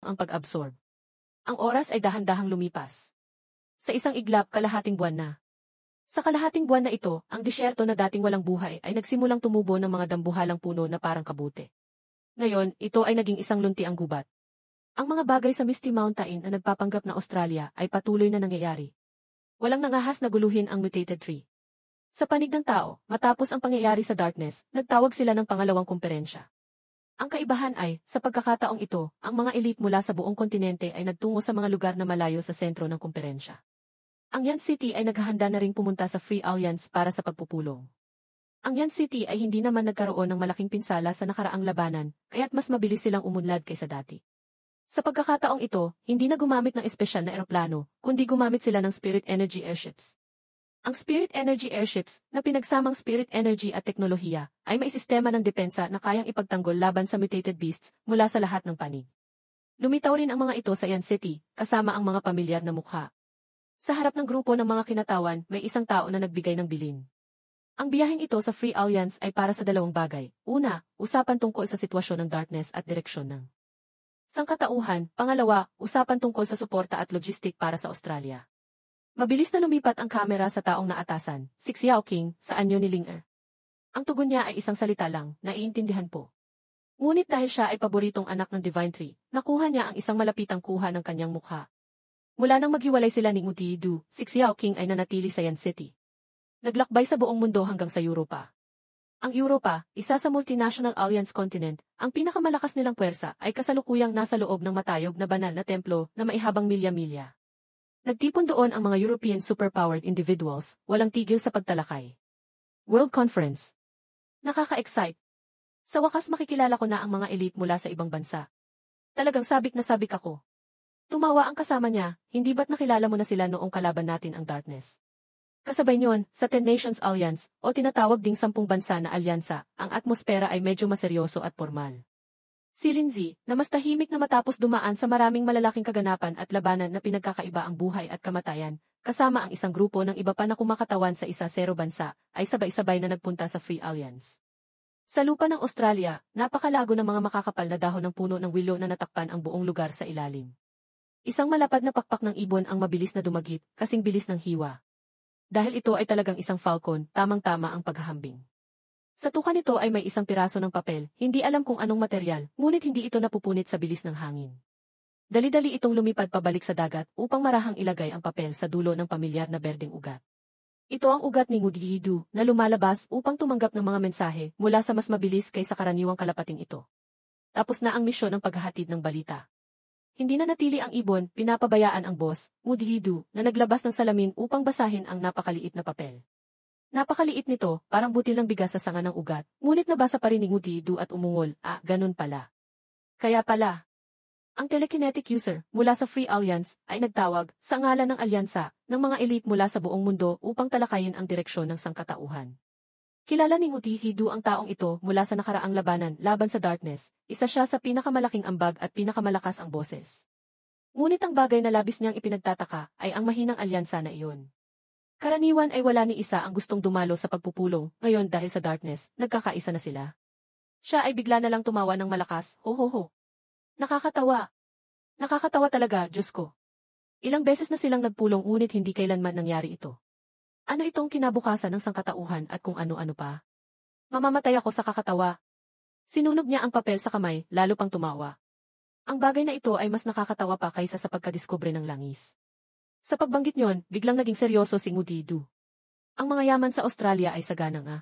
ang pag-absorb. Ang oras ay dahan-dahang lumipas. Sa isang iglap, kalahating buwan na. Sa kalahating buwan na ito, ang disyerto na dating walang buhay ay nagsimulang tumubo ng mga dambuhalang puno na parang kabute. Ngayon, ito ay naging isang luntiang gubat. Ang mga bagay sa Misty Mountain na nagpapanggap na Australia ay patuloy na nangyayari. Walang nangahas na guluhin ang mutated tree. Sa panig ng tao, matapos ang pangyayari sa darkness, nagtawag sila ng pangalawang kumperensya. Ang kaibahan ay, sa pagkakataong ito, ang mga elite mula sa buong kontinente ay nagtungo sa mga lugar na malayo sa sentro ng kumperensya. Ang Yan City ay naghahanda na ring pumunta sa Free Alliance para sa pagpupulong. Ang Yan City ay hindi naman nagkaroon ng malaking pinsala sa nakaraang labanan, kaya't mas mabilis silang umunlad kaysa dati. Sa pagkakataong ito, hindi na gumamit ng espesyal na eroplano, kundi gumamit sila ng Spirit Energy Airships. Ang Spirit Energy Airships, na pinagsamang Spirit Energy at teknolohiya, ay may sistema ng depensa na kayang ipagtanggol laban sa mutated beasts mula sa lahat ng panig. Lumitaw rin ang mga ito sa Yan City, kasama ang mga pamilyar na mukha. Sa harap ng grupo ng mga kinatawan, may isang tao na nagbigay ng bilin. Ang biyaheng ito sa Free Alliance ay para sa dalawang bagay. Una, usapan tungkol sa sitwasyon ng darkness at direksyon ng sangkatauhan. Pangalawa, usapan tungkol sa suporta at logistic para sa Australia. Mabilis na lumipat ang kamera sa taong naatasan, si Xiao King, sa anyo ni Ling Er. Ang tugon niya ay isang salita lang, naiintindihan po. Ngunit dahil siya ay paboritong anak ng Divine Tree, nakuha niya ang isang malapitang kuha ng kanyang mukha. Mula nang maghiwalay sila ni Ngu Didu, si Xiao King ay nanatili sa Yan City. Naglakbay sa buong mundo hanggang sa Europa. Ang Europa, isa sa multinational alliance continent, ang pinakamalakas nilang puwersa ay kasalukuyang nasa loob ng matayog na banal na templo na maihabang milya-milya. Nagtipon doon ang mga European superpowered individuals, walang tigil sa pagtalakay. World Conference. Nakaka-excite. Sa wakas makikilala ko na ang mga elite mula sa ibang bansa. Talagang sabik na sabik ako. Tumawa ang kasama niya, hindi ba't nakilala mo na sila noong kalaban natin ang darkness? Kasabay niyon, sa 10 Nations Alliance, o tinatawag ding 10 bansa na alyansa, ang atmosfera ay medyo maseryoso at formal. Si Lindsay, na mas tahimik na matapos dumaan sa maraming malalaking kaganapan at labanan na pinagkakaiba ang buhay at kamatayan, kasama ang isang grupo ng iba pa na kumakatawan sa isa-0 bansa, ay sabay-sabay na nagpunta sa Free Alliance. Sa lupa ng Australia, napakalago ng mga makakapal na dahon ng puno ng willow na natakpan ang buong lugar sa ilalim. Isang malapad na pakpak ng ibon ang mabilis na dumagit, kasing bilis ng hiwa. Dahil ito ay talagang isang falcon, tamang-tama ang paghahambing. Sa tuka nito ay may isang piraso ng papel, hindi alam kung anong material, ngunit hindi ito napupunit sa bilis ng hangin. Dali-dali itong lumipad pabalik sa dagat upang marahang ilagay ang papel sa dulo ng pamilyar na berdeng ugat. Ito ang ugat ni Ngu Didu na lumalabas upang tumanggap ng mga mensahe mula sa mas mabilis kaysa karaniwang kalapating ito. Tapos na ang misyon ng paghahatid ng balita. Hindi na natili ang ibon, pinapabayaan ang boss, Ngu Didu, na naglabas ng salamin upang basahin ang napakaliit na papel. Napakaliit nito, parang butil ng bigas sa sanga ng ugat, ngunit nabasa pa rin ni Ngu Didu at umungol, ganun pala. Kaya pala. Ang telekinetic user, mula sa Free Alliance, ay nagtawag, sa ngalan ng alyansa, ng mga elite mula sa buong mundo upang talakayin ang direksyon ng sangkatauhan. Kilala ni Ngu Didu ang taong ito mula sa nakaraang labanan laban sa darkness, isa siya sa pinakamalaking ambag at pinakamalakas ang boses. Ngunit ang bagay na labis niyang ipinagtataka ay ang mahinang alyansa na iyon. Karaniwan ay wala ni isa ang gustong dumalo sa pagpupulong, ngayon dahil sa darkness, nagkakaisa na sila. Siya ay bigla na lang tumawa ng malakas, ho ho ho. Nakakatawa. Nakakatawa talaga, Diyos ko. Ilang beses na silang nagpulong ngunit hindi kailanman nangyari ito. Ano itong kinabukasan ng sangkatauhan at kung ano-ano pa? Mamamatay ako sa kakatawa. Sinunog niya ang papel sa kamay, lalo pang tumawa. Ang bagay na ito ay mas nakakatawa pa kaysa sa pagkadiskubre ng langis. Sa pagbanggit niyon, biglang naging seryoso si Ngu Didu. Ang mga yaman sa Australia ay sagana nga.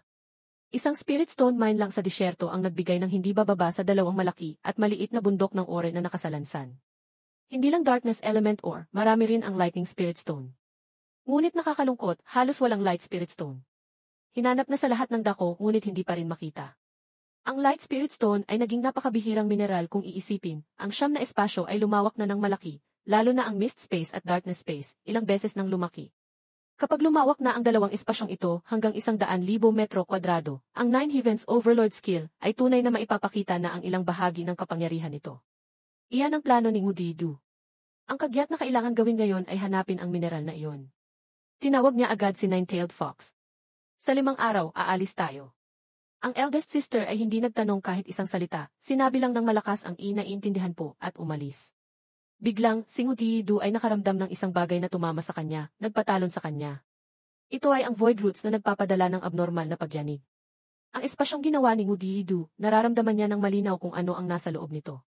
Isang spirit stone mine lang sa disyerto ang nagbigay ng hindi bababa sa 2 malaki at maliit na bundok ng ore na nakasalansan. Hindi lang darkness element ore, marami rin ang lightning spirit stone. Ngunit nakakalungkot, halos walang light spirit stone. Hinanap na sa lahat ng dako, ngunit hindi pa rin makita. Ang light spirit stone ay naging napakabihirang mineral kung iisipin, ang siyam na espasyo ay lumawak na ng malaki, lalo na ang mist space at darkness space, ilang beses nang lumaki. Kapag lumawak na ang dalawang espasyong ito hanggang 100,000 metro kwadrado, ang Nine Heavens Overlord skill ay tunay na maipapakita na ang ilang bahagi ng kapangyarihan nito. Iyan ang plano ni Ngu Didu. Ang kagyat na kailangan gawin ngayon ay hanapin ang mineral na iyon. Tinawag niya agad si Nine-tailed Fox. Sa 5 araw, aalis tayo. Ang eldest sister ay hindi nagtanong kahit isang salita, sinabi lang ng malakas ang naiintindihan po at umalis. Biglang, si Ngudido ay nakaramdam ng isang bagay na tumama sa kanya, nagpatalon sa kanya. Ito ay ang void roots na nagpapadala ng abnormal na pagyanig. Ang espasyong ginawa ni Ngudido, nararamdaman niya ng malinaw kung ano ang nasa loob nito.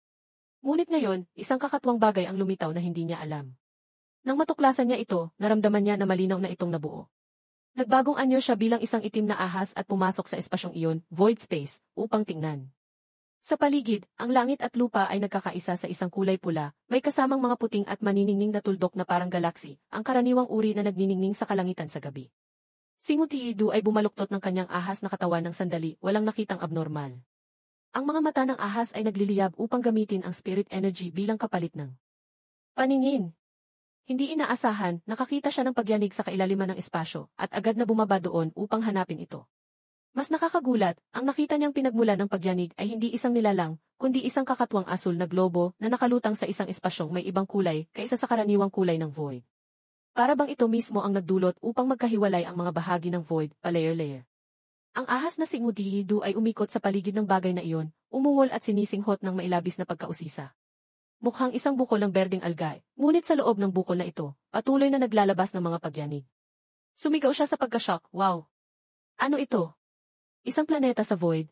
Ngunit ngayon, isang kakatwang bagay ang lumitaw na hindi niya alam. Nang matuklasan niya ito, naramdaman niya na malinaw na itong nabuo. Nagbagong anyo siya bilang isang itim na ahas at pumasok sa espasyong iyon, void space, upang tingnan. Sa paligid, ang langit at lupa ay nagkakaisa sa isang kulay pula, may kasamang mga puting at maniningning na tuldok na parang galaksi, ang karaniwang uri na nagniningning sa kalangitan sa gabi. Si Ngudido ay bumaluktot ng kanyang ahas na katawan ng sandali, walang nakitang abnormal. Ang mga mata ng ahas ay nagliliyab upang gamitin ang spirit energy bilang kapalit ng paningin. Hindi inaasahan, nakakita siya ng pagyanig sa kailaliman ng espasyo, at agad na bumaba doon upang hanapin ito. Mas nakakagulat, ang nakita niyang pinagmula ng pagyanig ay hindi isang nilalang, kundi isang kakatwang asul na globo na nakalutang sa isang espasyong may ibang kulay kaysa sa karaniwang kulay ng void. Para bang ito mismo ang nagdulot upang magkahiwalay ang mga bahagi ng void, pa-layer-layer. Ang ahas na si Ngudido ay umikot sa paligid ng bagay na iyon, umungol at sinisinghot ng mailabis na pagkausisa. Mukhang isang bukol ng berdeng algae, ngunit sa loob ng bukol na ito, patuloy na naglalabas ng mga pagyanig. Sumigaw siya sa pagka-shock, wow! Ano ito? Isang planeta sa void.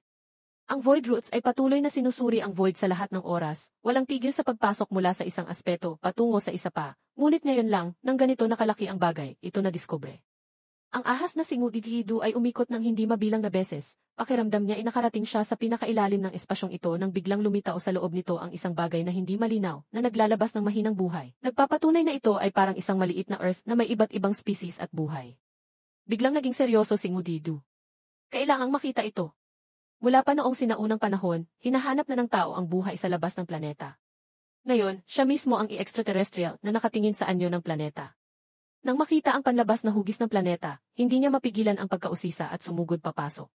Ang void roots ay patuloy na sinusuri ang void sa lahat ng oras, walang tigil sa pagpasok mula sa isang aspeto patungo sa isa pa, ngunit ngayon lang, nang ganito nakalaki ang bagay, ito na diskubre. Ang ahas na si Ngudido ay umikot ng hindi mabilang na beses, pakiramdam niya ay nakarating siya sa pinakailalim ng espasyong ito nang biglang lumitaw sa loob nito ang isang bagay na hindi malinaw, na naglalabas ng mahinang buhay. Nagpapatunay na ito ay parang isang maliit na Earth na may iba't ibang species at buhay. Biglang naging seryoso si Ngudido. Kailangang makita ito. Mula pa noong sinaunang panahon, hinahanap na ng tao ang buhay sa labas ng planeta. Ngayon, siya mismo ang extraterrestrial na nakatingin sa anyo ng planeta. Nang makita ang panlabas na hugis ng planeta, hindi niya mapigilan ang pagkausisa at sumugod papasok.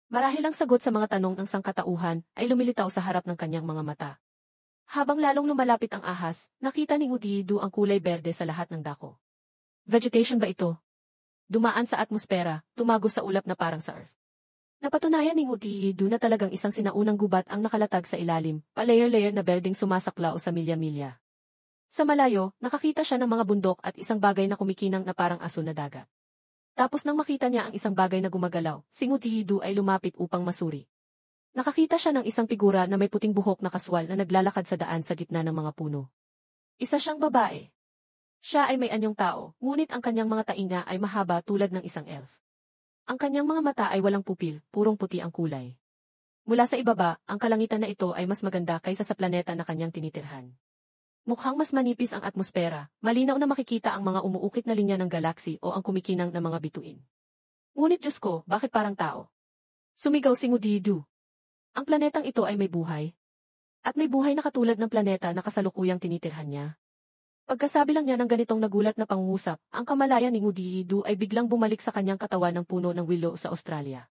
Marahil ang sagot sa mga tanong ng sangkatauhan ay lumilitaw sa harap ng kanyang mga mata. Habang lalong lumalapit ang ahas, nakita ni Ngudido ang kulay berde sa lahat ng dako. Vegetation ba ito? Dumaan sa atmosfera, tumago sa ulap na parang sa Earth. Napatunayan ni Ngudido na talagang isang sinaunang gubat ang nakalatag sa ilalim, pa-layer-layer na berdeng sumasaklaw sa milya-milya. Sa malayo, nakakita siya ng mga bundok at isang bagay na kumikinang na parang aso na dagat. Tapos nang makita niya ang isang bagay na gumagalaw, si Ngudido ay lumapit upang masuri. Nakakita siya ng isang figura na may puting buhok na kaswal na naglalakad sa daan sa gitna ng mga puno. Isa siyang babae. Siya ay may anyong tao, ngunit ang kanyang mga tainga ay mahaba tulad ng isang elf. Ang kanyang mga mata ay walang pupil, purong puti ang kulay. Mula sa ibaba, ang kalangitan na ito ay mas maganda kaysa sa planeta na kanyang tinitirhan. Mukhang mas manipis ang atmosfera, malinaw na makikita ang mga umuukit na linya ng galaksi o ang kumikinang na mga bituin. Ngunit Diyos ko, bakit parang tao? Sumigaw si Ngudido. Ang planetang ito ay may buhay. At may buhay na katulad ng planeta na kasalukuyang tinitirhan niya. Pagkasabi lang niya ng ganitong nagulat na pangungusap, ang kamalayan ni Ngudido ay biglang bumalik sa kanyang katawan ng puno ng willow sa Australia.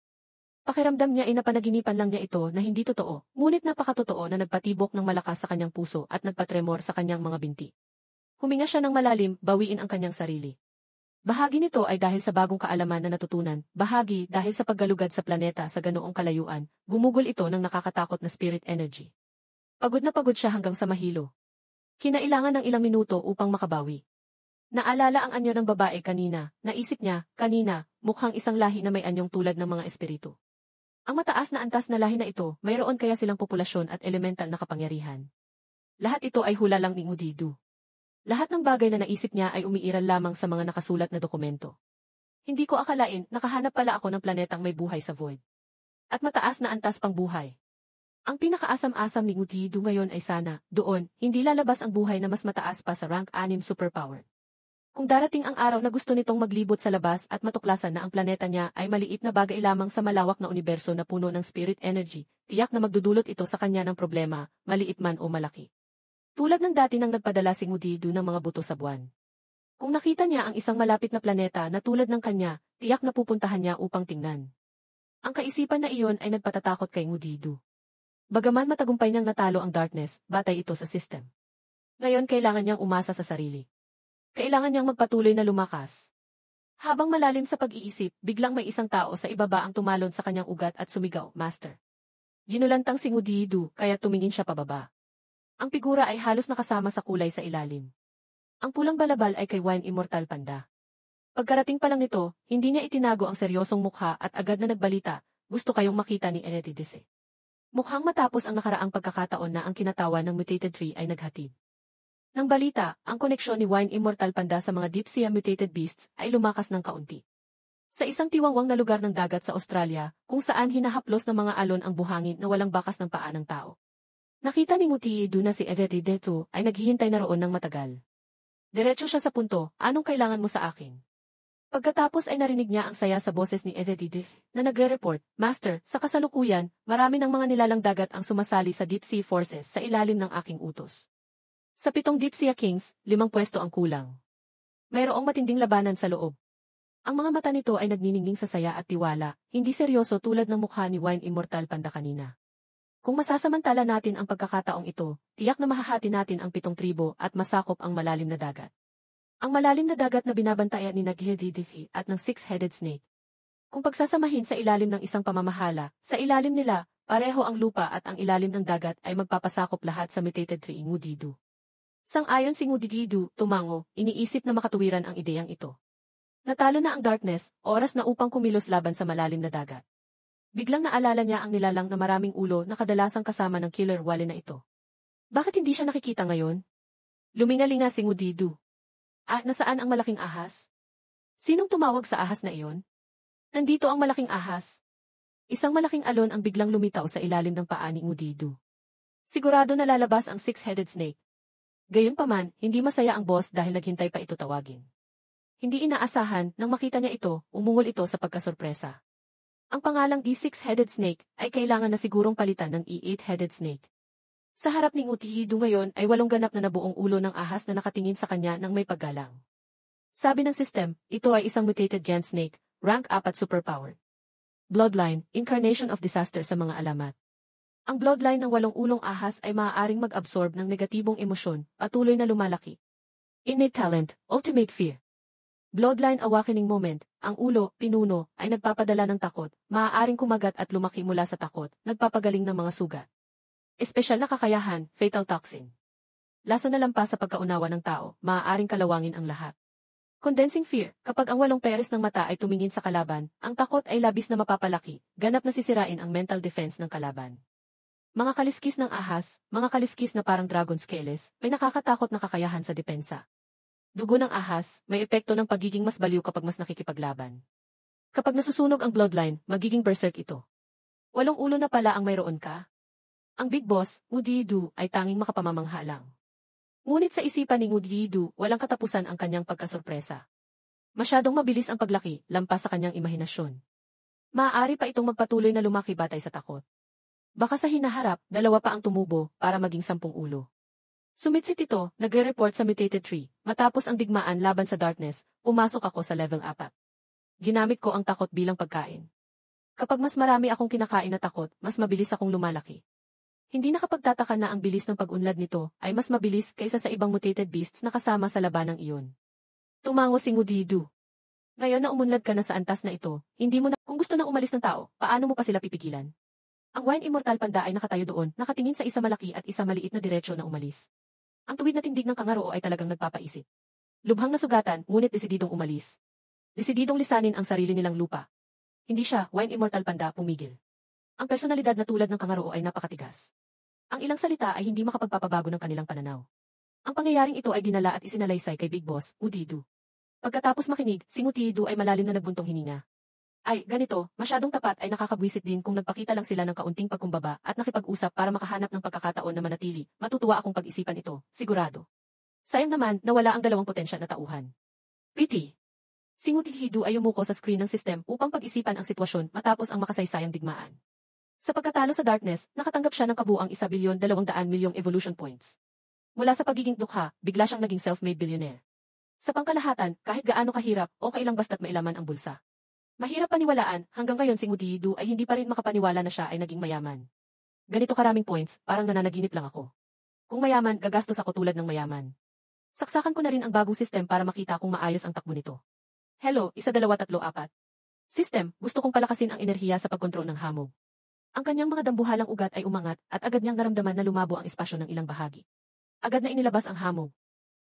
Pakiramdam niya ay napanaginipan lang niya ito na hindi totoo, ngunit napakatotoo na nagpatibok ng malakas sa kanyang puso at nagpatremor sa kanyang mga binti. Huminga siya ng malalim, bawiin ang kanyang sarili. Bahagi nito ay dahil sa bagong kaalaman na natutunan, bahagi dahil sa paggalugad sa planeta sa ganoong kalayuan, gumugol ito ng nakakatakot na spirit energy. Pagod na pagod siya hanggang sa mahilo. Kinailangan ng ilang minuto upang makabawi. Naalala ang anyo ng babae kanina, naisip niya, kanina, mukhang isang lahi na may anyong tulad ng mga espiritu. Ang mataas na antas na lahi na ito, mayroon kaya silang populasyon at elemental na kapangyarihan. Lahat ito ay hula lang ni Ngudido. Lahat ng bagay na naisip niya ay umiiral lamang sa mga nakasulat na dokumento. Hindi ko akalain, nakahanap pala ako ng planetang may buhay sa void. At mataas na antas pang buhay. Ang pinakaasam-asam ni Ngudido ngayon ay sana, doon, hindi lalabas ang buhay na mas mataas pa sa rank 6 superpower. Kung darating ang araw na gusto nitong maglibot sa labas at matuklasan na ang planeta niya ay maliit na bagay lamang sa malawak na universo na puno ng spirit energy, tiyak na magdudulot ito sa kanya ng problema, maliit man o malaki. Tulad ng dati nang nagpadala si Ngudido ng mga buto sa buwan. Kung nakita niya ang isang malapit na planeta na tulad ng kanya, tiyak na pupuntahan niya upang tingnan. Ang kaisipan na iyon ay nagpatatakot kay Ngudido. Bagaman matagumpay niyang natalo ang darkness, batay ito sa system. Ngayon kailangan niyang umasa sa sarili. Kailangan niyang magpatuloy na lumakas. Habang malalim sa pag-iisip, biglang may isang tao sa ibaba ang tumalon sa kanyang ugat at sumigaw, Master. Ginulantang si Ngudido, kaya tumingin siya pababa. Ang figura ay halos nakasama sa kulay sa ilalim. Ang pulang balabal ay kay Wine Immortal Panda. Pagkarating pa lang nito, hindi niya itinago ang seryosong mukha at agad na nagbalita, gusto kayong makita ni Eretidise. Mukhang matapos ang nakaraang pagkakataon na ang kinatawa ng mutated tree ay naghatid. Nang balita, ang koneksyon ni Wine Immortal Panda sa mga deep sea mutated beasts ay lumakas ng kaunti. Sa isang tiwangwang na lugar ng dagat sa Australia, kung saan hinahaplos ng mga alon ang buhangin na walang bakas ng paa ng tao. Nakita ni Mutiidu na si Eretidetsu ay naghihintay na roon ng matagal. Diretso siya sa punto, anong kailangan mo sa akin? Pagkatapos ay narinig niya ang saya sa boses ni Eretidetsu na nagre-report, Master, sa kasalukuyan, marami ng mga nilalang dagat ang sumasali sa deep sea forces sa ilalim ng aking utos. Sa 7 Deep Sea Kings, 5 pwesto ang kulang. Mayroong matinding labanan sa loob. Ang mga mata nito ay nagniningning sa saya at tiwala, hindi seryoso tulad ng mukha ni Wine Immortal Panda kanina. Kung masasamantala natin ang pagkakataong ito, tiyak na mahahati natin ang 7 tribo at masakop ang malalim na dagat. Ang malalim na dagat na binabantayan ni Naghididithi at ng 6-headed snake. Kung pagsasamahin sa ilalim ng isang pamamahala, sa ilalim nila, pareho ang lupa at ang ilalim ng dagat ay magpapasakop lahat sa mutated tree Ngudidu. Sang-ayon si Ngudidu, tumango, iniisip na makatuwiran ang ideyang ito. Natalo na ang darkness, oras na upang kumilos laban sa malalim na dagat. Biglang naalala niya ang nilalang na maraming ulo na kadalasang kasama ng killer whale na ito. Bakit hindi siya nakikita ngayon? Lumingalinga si Ngudidu. Nasaan ang malaking ahas? Sinong tumawag sa ahas na iyon? Nandito ang malaking ahas. Isang malaking alon ang biglang lumitaw sa ilalim ng paa ni Ngudidu. Sigurado na lalabas ang 6-headed snake. Gayunpaman, hindi masaya ang boss dahil naghintay pa ito tawagin. Hindi inaasahan, nang makita niya ito, umungol ito sa pagkasorpresa. Ang pangalang D6-headed snake ay kailangan na sigurong palitan ng E8-headed snake. Sa harap ni Ngutihidu ngayon ay 8 ganap na nabuong ulo ng ahas na nakatingin sa kanya ng may paggalang. Sabi ng system, ito ay isang mutated giant snake, rank 4 superpowered. Bloodline, incarnation of disaster sa mga alamat. Ang bloodline ng 8 ulong ahas ay maaaring mag-absorb ng negatibong emosyon, patuloy na lumalaki. Innate talent, ultimate fear. Bloodline awakening moment, ang ulo, pinuno, ay nagpapadala ng takot, maaaring kumagat at lumaki mula sa takot, nagpapagaling ng mga sugat. Espesyal na kakayahan, fatal toxin. Laso na lampas sa pagkaunawa ng tao, maaaring kalawangin ang lahat. Condensing fear, kapag ang 8 peres ng mata ay tumingin sa kalaban, ang takot ay labis na mapapalaki, ganap na sisirain ang mental defense ng kalaban. Mga kaliskis ng ahas, mga kaliskis na parang dragon scales, may nakakatakot na kakayahan sa depensa. Dugo ng ahas, may epekto ng pagiging mas baliw kapag mas nakikipaglaban. Kapag nasusunog ang bloodline, magiging berserk ito. 8 ulo na pala ang mayroon ka. Ang big boss, Ngudidu, ay tanging makapamamangha lang. Ngunit sa isipan ni Ngudidu, walang katapusan ang kanyang pagkasorpresa. Masyadong mabilis ang paglaki, lampas sa kanyang imahinasyon. Maaari pa itong magpatuloy na lumaki batay sa takot. Baka sa hinaharap, 2 pa ang tumubo, para maging 10 ulo. Sumitsit ito, nagre-report sa mutated tree, matapos ang digmaan laban sa darkness, pumasok ako sa level 4. Ginamit ko ang takot bilang pagkain. Kapag mas marami akong kinakain na takot, mas mabilis akong lumalaki. Hindi nakapagtataka na ang bilis ng pag-unlad nito ay mas mabilis kaysa sa ibang mutated beasts na kasama sa labanang iyon. Tumango si Ngudidu. Ngayon na umunlad ka na sa antas na ito, hindi mo na, kung gusto nang umalis ng tao, paano mo pa sila pipigilan? Ang Wine Immortal Panda ay nakatayo doon, nakatingin sa isa malaki at isa maliit na diretsyo na umalis. Ang tuwid na tindig ng kangaroo ay talagang nagpapaisip. Lubhang nasugatan, ngunit desididong umalis. Desididong lisanin ang sarili nilang lupa. Hindi siya, Wine Immortal Panda, pumigil. Ang personalidad na tulad ng kangaroo ay napakatigas. Ang ilang salita ay hindi makapagpapabago ng kanilang pananaw. Ang pangyayaring ito ay dinala at isinalaysay kay Big Boss, Ngudidu. Pagkatapos makinig, si Ngudidu ay malalim na nagbuntong hininga. Ay, ganito, masyadong tapat ay nakakabwisit din kung nagpakita lang sila ng kaunting pagkumbaba at nakipag-usap para makahanap ng pagkakataon na manatili. Matutuwa akong pag-isipan ito, sigurado. Sayang naman, nawala ang 2 potensya na tauhan. Pity. Si Ngudidu ay umuko sa screen ng system upang pag-isipan ang sitwasyon matapos ang makasaysayang digmaan. Sa pagkatalo sa darkness, nakatanggap siya ng kabuang 1,200,000,000 evolution points. Mula sa pagiging dukha, bigla siyang naging self-made billionaire. Sa pangkalahatan, kahit gaano kahirap, okay lang basta't mailaman ang bulsa. Mahirap paniwalaan, hanggang ngayon si Ngudidu ay hindi pa rin makapaniwala na siya ay naging mayaman. Ganito karaming points, parang nananaginip lang ako. Kung mayaman, gagastos ako tulad ng mayaman. Saksakan ko na rin ang bagong system para makita kung maayos ang takbo nito. Hello, 1, 2, 3, 4. System, gusto kong palakasin ang enerhiya sa pagkontrol ng hamog. Ang kanyang mga dambuhalang ugat ay umangat at agad niyang naramdaman na lumabo ang espasyo ng ilang bahagi. Agad na inilabas ang hamog.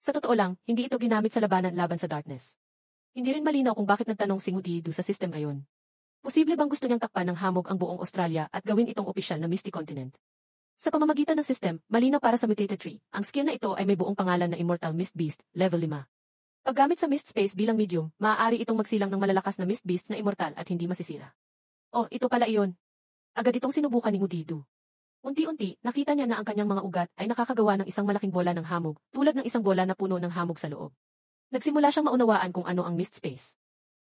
Sa totoo lang, hindi ito ginamit sa labanan laban sa darkness. Hindi rin malinaw kung bakit nagtanong si Ngudido sa system ayon. Posible bang gusto niyang takpan ng hamog ang buong Australia at gawin itong opisyal na Misty Continent? Sa pamamagitan ng system, malinaw para sa mutated tree, ang skill na ito ay may buong pangalan na Immortal Mist Beast, level 5. Paggamit sa Mist Space bilang medium, maaari itong magsilang ng malalakas na Mist Beast na immortal at hindi masisira. Oh, ito pala iyon. Agad itong sinubukan ni Ngudido. Unti-unti, nakita niya na ang kanyang mga ugat ay nakakagawa ng isang malaking bola ng hamog, tulad ng isang bola na puno ng hamog sa loob. Nagsimula siyang maunawaan kung ano ang Mist Space.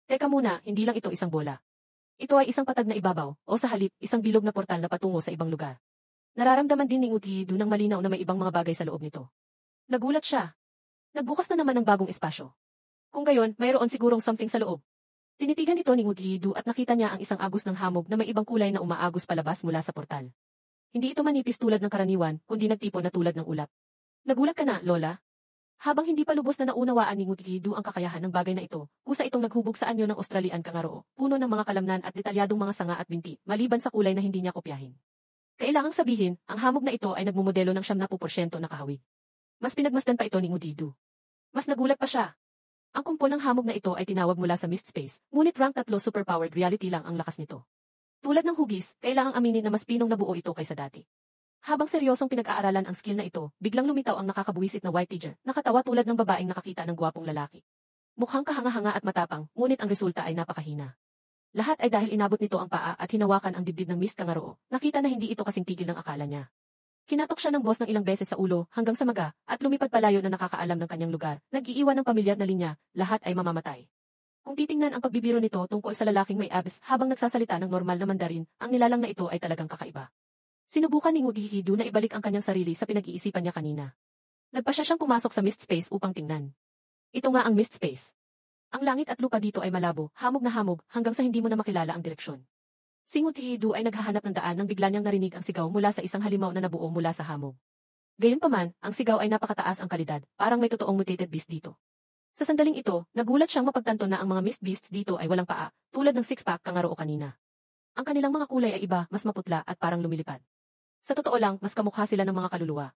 Teka muna, hindi lang ito isang bola. Ito ay isang patag na ibabaw, o sa halip, isang bilog na portal na patungo sa ibang lugar. Nararamdaman din ni Ngudido ng malinaw na may ibang mga bagay sa loob nito. Nagulat siya. Nagbukas na naman ng bagong espasyo. Kung gayon, mayroon sigurong something sa loob. Tinitigan ito ni Ngudido at nakita niya ang isang agos ng hamog na may ibang kulay na umaagos palabas mula sa portal. Hindi ito manipis tulad ng karaniwan, kundi nagtipon na tulad ng ulap. Nagulat ka na, Lola? Habang hindi pa lubos na naunawaan ni Ngudido ang kakayahan ng bagay na ito, kusa itong naghubog sa anyo ng Australian kangaroo, puno ng mga kalamnan at detalyadong mga sanga at binti, maliban sa kulay na hindi niya kopyahin. Kailangang sabihin, ang hamog na ito ay nagmumodelo ng 70% na kahawig. Mas pinagmasdan pa ito ni Ngudido. Mas nagulat pa siya. Ang kumpol ng hamog na ito ay tinawag mula sa Mist Space, ngunit rank 3 superpowered reality lang ang lakas nito. Tulad ng hugis, kailangang aminin na mas pinong nabuo ito kaysa dati. Habang seryosong pinag-aaralan ang skill na ito, biglang lumitaw ang nakakabuwisit na white teacher, nakatawa tulad ng babaeng nakakita ng gwapong lalaki. Mukhang kahanga-hanga at matapang, ngunit ang resulta ay napakahina. Lahat ay dahil inabot nito ang paa at hinawakan ang dibdib ng Mist Kangaroo. Nakita na hindi ito kasing tigil ng akala niya. Kinatok siya ng boss ng ilang beses sa ulo hanggang sa maga at lumipad palayo na nakakaalam ng kanyang lugar. Nag-iiwan ng pamilyar na linya, lahat ay mamamatay. Kung titingnan ang pagbibiro nito tungkol sa lalaking may abs habang nagsasalita ng normal na Mandarin, ang nilalang na ito ay talagang kakaiba. Sinubukan ni Ngudido na ibalik ang kanyang sarili sa pinag-iisipan niya kanina. Nagpasya siyang pumasok sa Mist Space upang tingnan. Ito nga ang Mist Space. Ang langit at lupa dito ay malabo, hamog na hamog, hanggang sa hindi mo na makilala ang direksyon. Si Ngudido ay naghahanap ng daan nang bigla niyang narinig ang sigaw mula sa isang halimaw na nabuo mula sa hamog. Gayunpaman, ang sigaw ay napakataas ang kalidad, parang may totoong mutated beast dito. Sa sandaling ito, nagulat siyang mapagtanto na ang mga Mist Beasts dito ay walang paa, tulad ng six-pack kangaroo kanina. Ang kanilang mga kulay ay iba, mas maputla at parang lumilipad. Sa totoo lang, mas kamukha sila ng mga kaluluwa.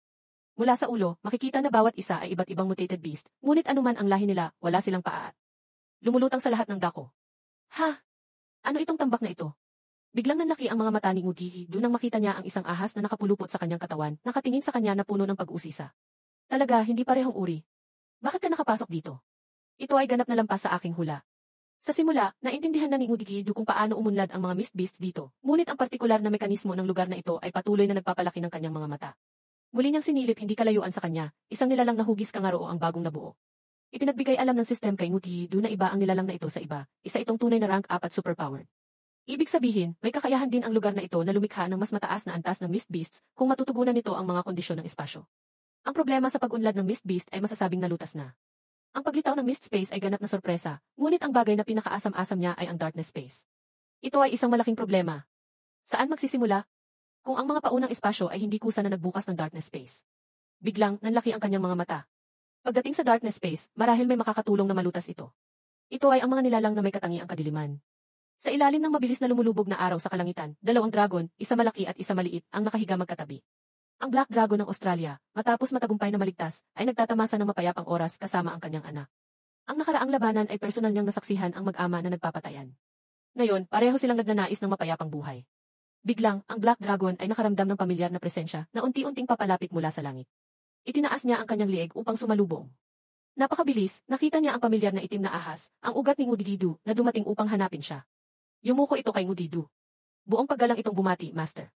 Mula sa ulo, makikita na bawat isa ay iba't ibang mutated beast, ngunit anuman ang lahi nila, wala silang paa. Lumulutang sa lahat ng dako. Ha? Ano itong tambak na ito? Biglang nanlaki ang mga mata ni Ngudido nang makita niya ang isang ahas na nakapulupot sa kanyang katawan, nakatingin sa kanya na puno ng pag-usisa. Talaga, hindi parehong uri. Bakit ka nakapasok dito? Ito ay ganap na lampas sa aking hula. Sa simula, naintindihan na ni Ngudido kung paano umunlad ang mga Mist Beasts dito, ngunit ang partikular na mekanismo ng lugar na ito ay patuloy na nagpapalaki ng kanyang mga mata. Muli niyang sinilip hindi kalayuan sa kanya, isang nilalang na hugis kangaroo ang bagong nabuo. Ipinagbigay alam ng system kay Ngudido na iba ang nilalang na ito sa iba, isa itong tunay na rank 4 superpowered. Ibig sabihin, may kakayahan din ang lugar na ito na lumikha ng mas mataas na antas ng Mist Beasts kung matutugunan nito ang mga kondisyon ng espasyo. Ang problema sa pag-unlad ng Mist Beast ay masasabing nalutas na. Ang paglitaw ng Mist Space ay ganap na sorpresa, ngunit ang bagay na pinakaasam-asam niya ay ang Darkness Space. Ito ay isang malaking problema. Saan magsisimula? Kung ang mga paunang espasyo ay hindi kusa na nagbukas ng Darkness Space. Biglang, nanlaki ang kanyang mga mata. Pagdating sa Darkness Space, marahil may makakatulong na malutas ito. Ito ay ang mga nilalang na may katangiang kadiliman. Sa ilalim ng mabilis na lumulubog na araw sa kalangitan, dalawang dragon, isa malaki at isa maliit, ang nakahiga magkatabi. Ang Black Dragon ng Australia, matapos matagumpay na maligtas, ay nagtatamasa ng mapayapang oras kasama ang kanyang anak. Ang nakaraang labanan ay personal niyang nasaksihan ang mag-ama na nagpapatayan. Ngayon, pareho silang nagnanais ng mapayapang buhay. Biglang, ang Black Dragon ay nakaramdam ng pamilyar na presensya na unti-unting papalapit mula sa langit. Itinaas niya ang kanyang lieg upang sumalubong. Napakabilis, nakita niya ang pamilyar na itim na ahas, ang ugat ni Ngudido, na dumating upang hanapin siya. Yumuko ito kay Ngudido. Buong paggalang itong bumati, Master.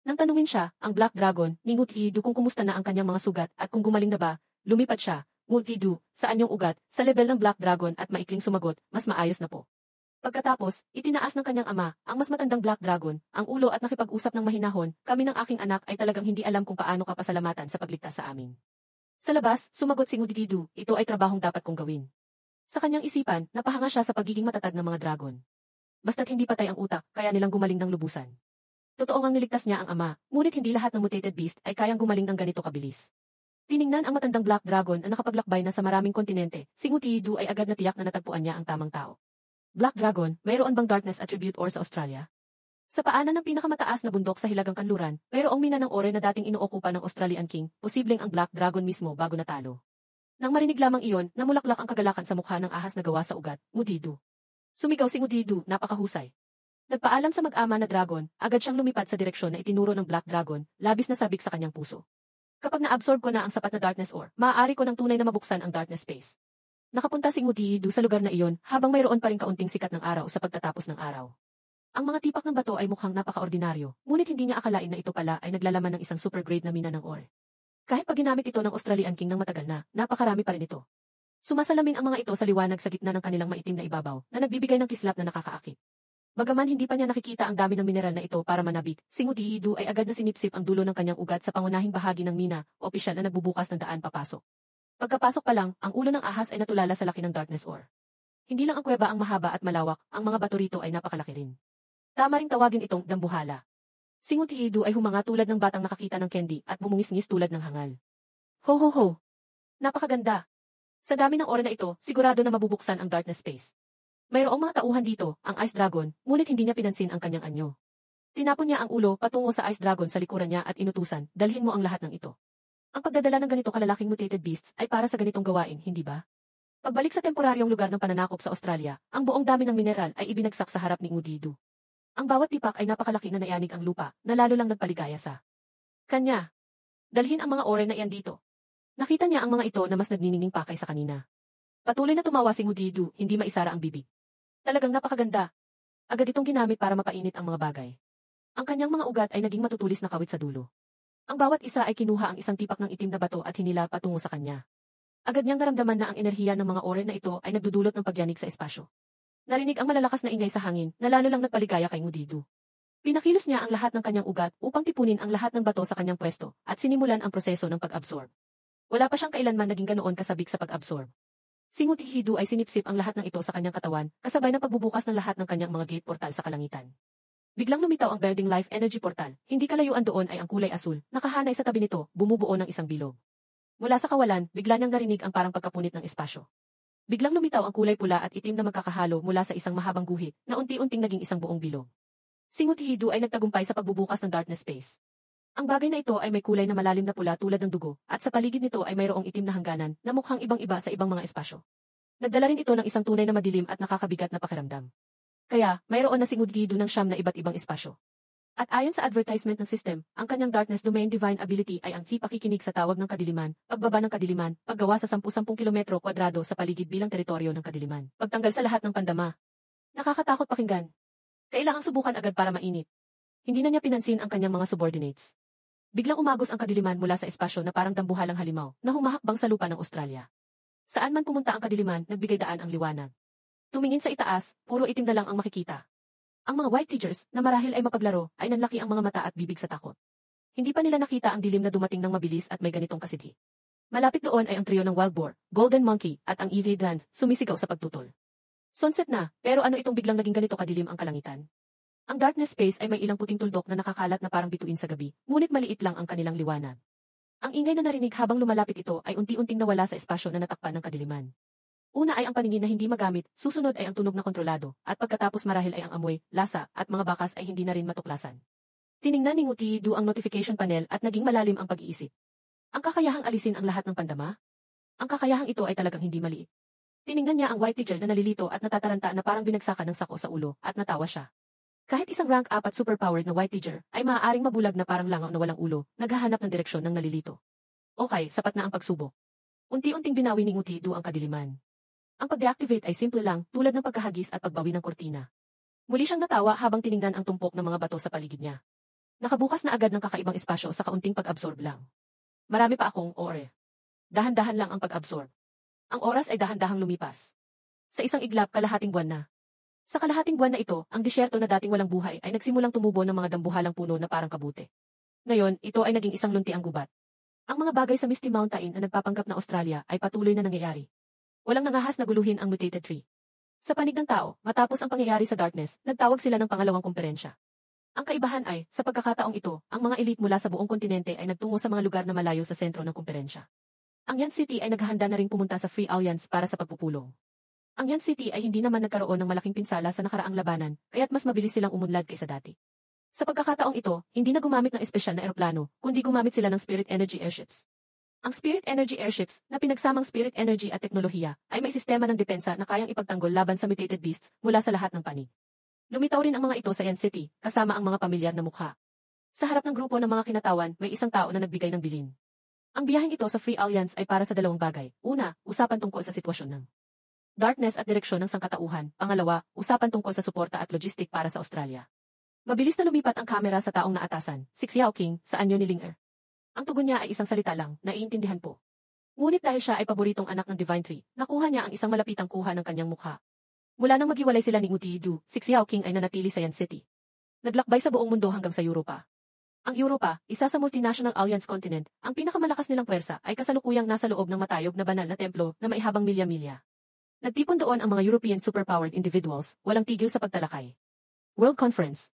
Nang tanungin siya, ang Black Dragon, ni Ngudido kung kumusta na ang kanyang mga sugat at kung gumaling na ba, lumipad siya. Ngudido, saan yung ugat? Sa level ng Black Dragon at maikling sumagot, mas maayos na po. Pagkatapos, itinaas ng kanyang ama, ang mas matandang Black Dragon, ang ulo at nakipag-usap ng mahinahon, kami ng aking anak ay talagang hindi alam kung paano ka pasalamatan sa pagligtas sa amin. Sa labas, sumagot si Ngudido, ito ay trabahong dapat kong gawin. Sa kanyang isipan, napahanga siya sa pagiging matatag ng mga dragon. Basta't hindi patay ang utak, kaya nilang gumaling ng lubusan. Totoo ngang niligtas niya ang ama, ngunit hindi lahat ng mutated beast ay kayang gumaling ng ganito kabilis. Tiningnan ang matandang Black Dragon na nakapaglakbay na sa maraming kontinente, si Ngudido ay agad na tiyak na natagpuan niya ang tamang tao. Black Dragon, mayroon bang darkness attribute or sa Australia? Sa paanan ng pinakamataas na bundok sa Hilagang Kanluran, mayroong mina ng ore na dating inookupa ng Australian King, posibleng ang Black Dragon mismo bago natalo. Nang marinig lamang iyon, namulaklak ang kagalakan sa mukha ng ahas na gawa sa ugat, Ngudidu. Sumigaw si Ngudidu, napakahusay. Nagpaalam sa mag-ama na dragon, agad siyang lumipad sa direksyon na itinuro ng Black Dragon, labis na sabik sa kanyang puso. Kapag na-absorb ko na ang sapat na darkness ore, maaari ko ng tunay na mabuksan ang darkness space. Nakapunta si Ngudidu sa lugar na iyon habang mayroon pa ring kaunting sikat ng araw sa pagtatapos ng araw. Ang mga tipak ng bato ay mukhang napaka-ordinaryo, ngunit hindi niya akalain na ito pala ay naglalaman ng isang super-grade na mina ng ore. Kahit pag ginamit ito ng Australian King ng matagal na, napakarami pa rin ito. Sumasalamin ang mga ito sa liwanag sa gitna ng kanilang maitim na ibabaw, na nagbibigay ng kislap na nakakaakit. Bagaman hindi pa niya nakikita ang dami ng mineral na ito para manabik, si Ngudidu ay agad na sinipsip ang dulo ng kanyang ugat sa pangunahing bahagi ng mina, opisyal na nagbubukas ng daan papasok. Pagkapasok pa lang, ang ulo ng ahas ay natulala sa laki ng darkness ore. Hindi lang ang kuweba ang mahaba at malawak, ang mga bato rito ay napakalaki rin. Tama ring tawagin itong dambuhala. Si Ngudidu ay humanga tulad ng batang nakakita ng candy at bumungis-ngis tulad ng hangal. Ho ho ho! Napakaganda! Sa dami ng ore na ito, sigurado na mabubuksan ang darkness space. Mayroong mga tauhan dito, ang Ice Dragon, ngunit hindi niya pinansin ang kanyang anyo. Tinapon niya ang ulo patungo sa Ice Dragon sa likuran niya at inutusan, dalhin mo ang lahat ng ito. Ang pagdadala ng ganito kalalaking mutated beasts ay para sa ganitong gawain, hindi ba? Pagbalik sa temporaryong lugar ng pananakop sa Australia, ang buong dami ng mineral ay ibinagsak sa harap ni Ngudidu. Ang bawat tipak ay napakalaki na nayanig ang lupa, na lalo lang nagpaligaya sa kanya. Dalhin ang mga ore na iyan dito. Nakita niya ang mga ito na mas nagniningning pa kaysa kanina. Patuloy na tumawa si Ngudidu, hindi maisara ang bibig. Talagang napakaganda. Agad itong ginamit para mapainit ang mga bagay. Ang kanyang mga ugat ay naging matutulis na kawit sa dulo. Ang bawat isa ay kinuha ang isang tipak ng itim na bato at hinila patungo sa kanya. Agad niyang naramdaman na ang enerhiya ng mga ore na ito ay nagdudulot ng pagyanig sa espasyo. Narinig ang malalakas na ingay sa hangin, na lalo lang nagpaligaya kay Ngudidu. Pinakilos niya ang lahat ng kanyang ugat upang tipunin ang lahat ng bato sa kanyang pwesto, at sinimulan ang proseso ng pag-absorb. Wala pa siyang kailanman naging ganoon kasabik sa pag-absorb. Si Ngudidu ay sinipsip ang lahat ng ito sa kanyang katawan, kasabay ng pagbubukas ng lahat ng kanyang mga gate portal sa kalangitan. Biglang lumitaw ang Berding Life Energy Portal, hindi kalayuan doon ay ang kulay asul, nakahanay sa tabi nito, bumubuo ng isang bilog. Mula sa kawalan, bigla niyang narinig ang parang pagkapunit ng espasyo. Biglang lumitaw ang kulay pula at itim na magkakahalo mula sa isang mahabang guhit na unti-unting naging isang buong bilog. Si Ngudidu ay nagtagumpay sa pagbubukas ng darkness space. Ang bagay na ito ay may kulay na malalim na pula tulad ng dugo, at sa paligid nito ay mayroong itim na hangganan na mukhang ibang-iba sa ibang mga espasyo. Nagdala rin ito ng isang tunay na madilim at nakakabigat na pakiramdam. Kaya, mayroon na si Ngudidu ng siyam na iba't ibang espasyo. At ayon sa advertisement ng system, ang kanyang Darkness Domain Divine Ability ay ang pakikinig sa tawag ng kadiliman, pagbaba ng kadiliman, paggawa sa 10-10 kilometro kwadrado sa paligid bilang teritoryo ng kadiliman, pagtanggal sa lahat ng pandama. Nakakatakot pakinggan. Kailangang subukan agad para mainit. Hindi na niya pinansin ang kanyang mga subordinates. Biglang umagos ang kadiliman mula sa espasyo na parang dambuhalang halimaw, na humahakbang sa lupa ng Australia. Saan man pumunta ang kadiliman, nagbigay daan ang liwanag. Tumingin sa itaas, puro itim na lang ang makikita. Ang mga white teachers, na marahil ay mapaglaro, ay nanlaki ang mga mata at bibig sa takot. Hindi pa nila nakita ang dilim na dumating ng mabilis at may ganitong kasidhi. Malapit doon ay ang trio ng Wild Boar, Golden Monkey, at ang Evil Hand, sumisigaw sa pagtutol. Sunset na, pero ano itong biglang naging ganito kadilim ang kalangitan? Ang darkness space ay may ilang puting tuldok na nakakalat na parang bituin sa gabi, ngunit maliit lang ang kanilang liwanag. Ang ingay na narinig habang lumalapit ito ay unti-unting nawala sa espasyo na natakpan ng kadiliman. Una ay ang paningin na hindi magamit, susunod ay ang tunog na kontrolado, at pagkatapos marahil ay ang amoy, lasa, at mga bakas ay hindi na rin matuklasan. Tiningnan ni Ngudidu ang notification panel at naging malalim ang pag-iisip. Ang kakayahang alisin ang lahat ng pandama? Ang kakayahang ito ay talagang hindi maliit. Tiningnan niya ang white teacher na nalilito at natataranta na parang binagsakan ng sako sa ulo, at natawa siya. Kahit isang rank 4 superpowered na white teacher ay maaaring mabulag na parang langaw na walang ulo, naghahanap ng direksyon ng nalilito. Okay, sapat na ang pagsubok. Unti-unting binawi ni Ngudidu ang kadiliman. Ang pag-deactivate ay simple lang, tulad ng pagkahagis at pagbawi ng kurtina. Muli siyang natawa habang tiningnan ang tumpok ng mga bato sa paligid niya. Nakabukas na agad ng kakaibang espasyo sa kaunting pag-absorb lang. Marami pa akong ore. Dahan-dahan lang ang pag-absorb. Ang oras ay dahan-dahang lumipas. Sa isang iglap, kalahating buwan na. Sa kalahating buwan na ito, ang disyerto na dating walang buhay ay nagsimulang tumubo ng mga dambuhalang puno na parang kabute. Ngayon, ito ay naging isang luntiang gubat. Ang mga bagay sa Misty Mountain na nagpapanggap na Australia ay patuloy na nangyayari. Walang nangahas na guluhin ang mutated tree. Sa panig ng tao, matapos ang pangyayari sa darkness, nagtawag sila ng pangalawang kumperensya. Ang kaibahan ay, sa pagkakataong ito, ang mga elite mula sa buong kontinente ay nagtungo sa mga lugar na malayo sa sentro ng kumperensya. Ang Yan City ay naghahanda na ring pumunta sa Free Alliance para sa pagpupulong. Ang Yan City ay hindi naman nagkaroon ng malaking pinsala sa nakaraang labanan, kaya't mas mabilis silang umunlad kaysa dati. Sa pagkakataong ito, hindi na gumamit ng espesyal na eroplano, kundi gumamit sila ng Spirit Energy Airships. Ang Spirit Energy Airships, na pinagsamang Spirit Energy at teknolohiya, ay may sistema ng depensa na kayang ipagtanggol laban sa mutated beasts mula sa lahat ng panig. Lumitaw rin ang mga ito sa Yan City, kasama ang mga pamilyar na mukha. Sa harap ng grupo ng mga kinatawan, may isang tao na nagbigay ng bilin. Ang biyaheng ito sa Free Alliance ay para sa dalawang bagay. Una, usapan tungkol sa sitwasyon ng darkness at direksyon ng sangkatauhan. Pangalawa, usapan tungkol sa suporta at logistic para sa Australia. Mabilis na lumipat ang kamera sa taong naatasan, si Xiao King, sa anyo ni Ling Er. Ang tugon niya ay isang salita lang, naiintindihan po. Ngunit dahil siya ay paboritong anak ng Divine Tree, nakuha niya ang isang malapitang kuha ng kanyang mukha. Mula nang maghiwalay sila ni Wu Tidu, si Xiao King ay nanatili sa Yan City. Naglakbay sa buong mundo hanggang sa Europa. Ang Europa, isa sa multinational alliance continent, ang pinakamalakas nilang puwersa ay kasalukuyang nasa loob ng matayog na banal na templo na maihabang milya-milya. Nagtipon doon ang mga European superpowered individuals, walang tigil sa pagtalakay. World Conference.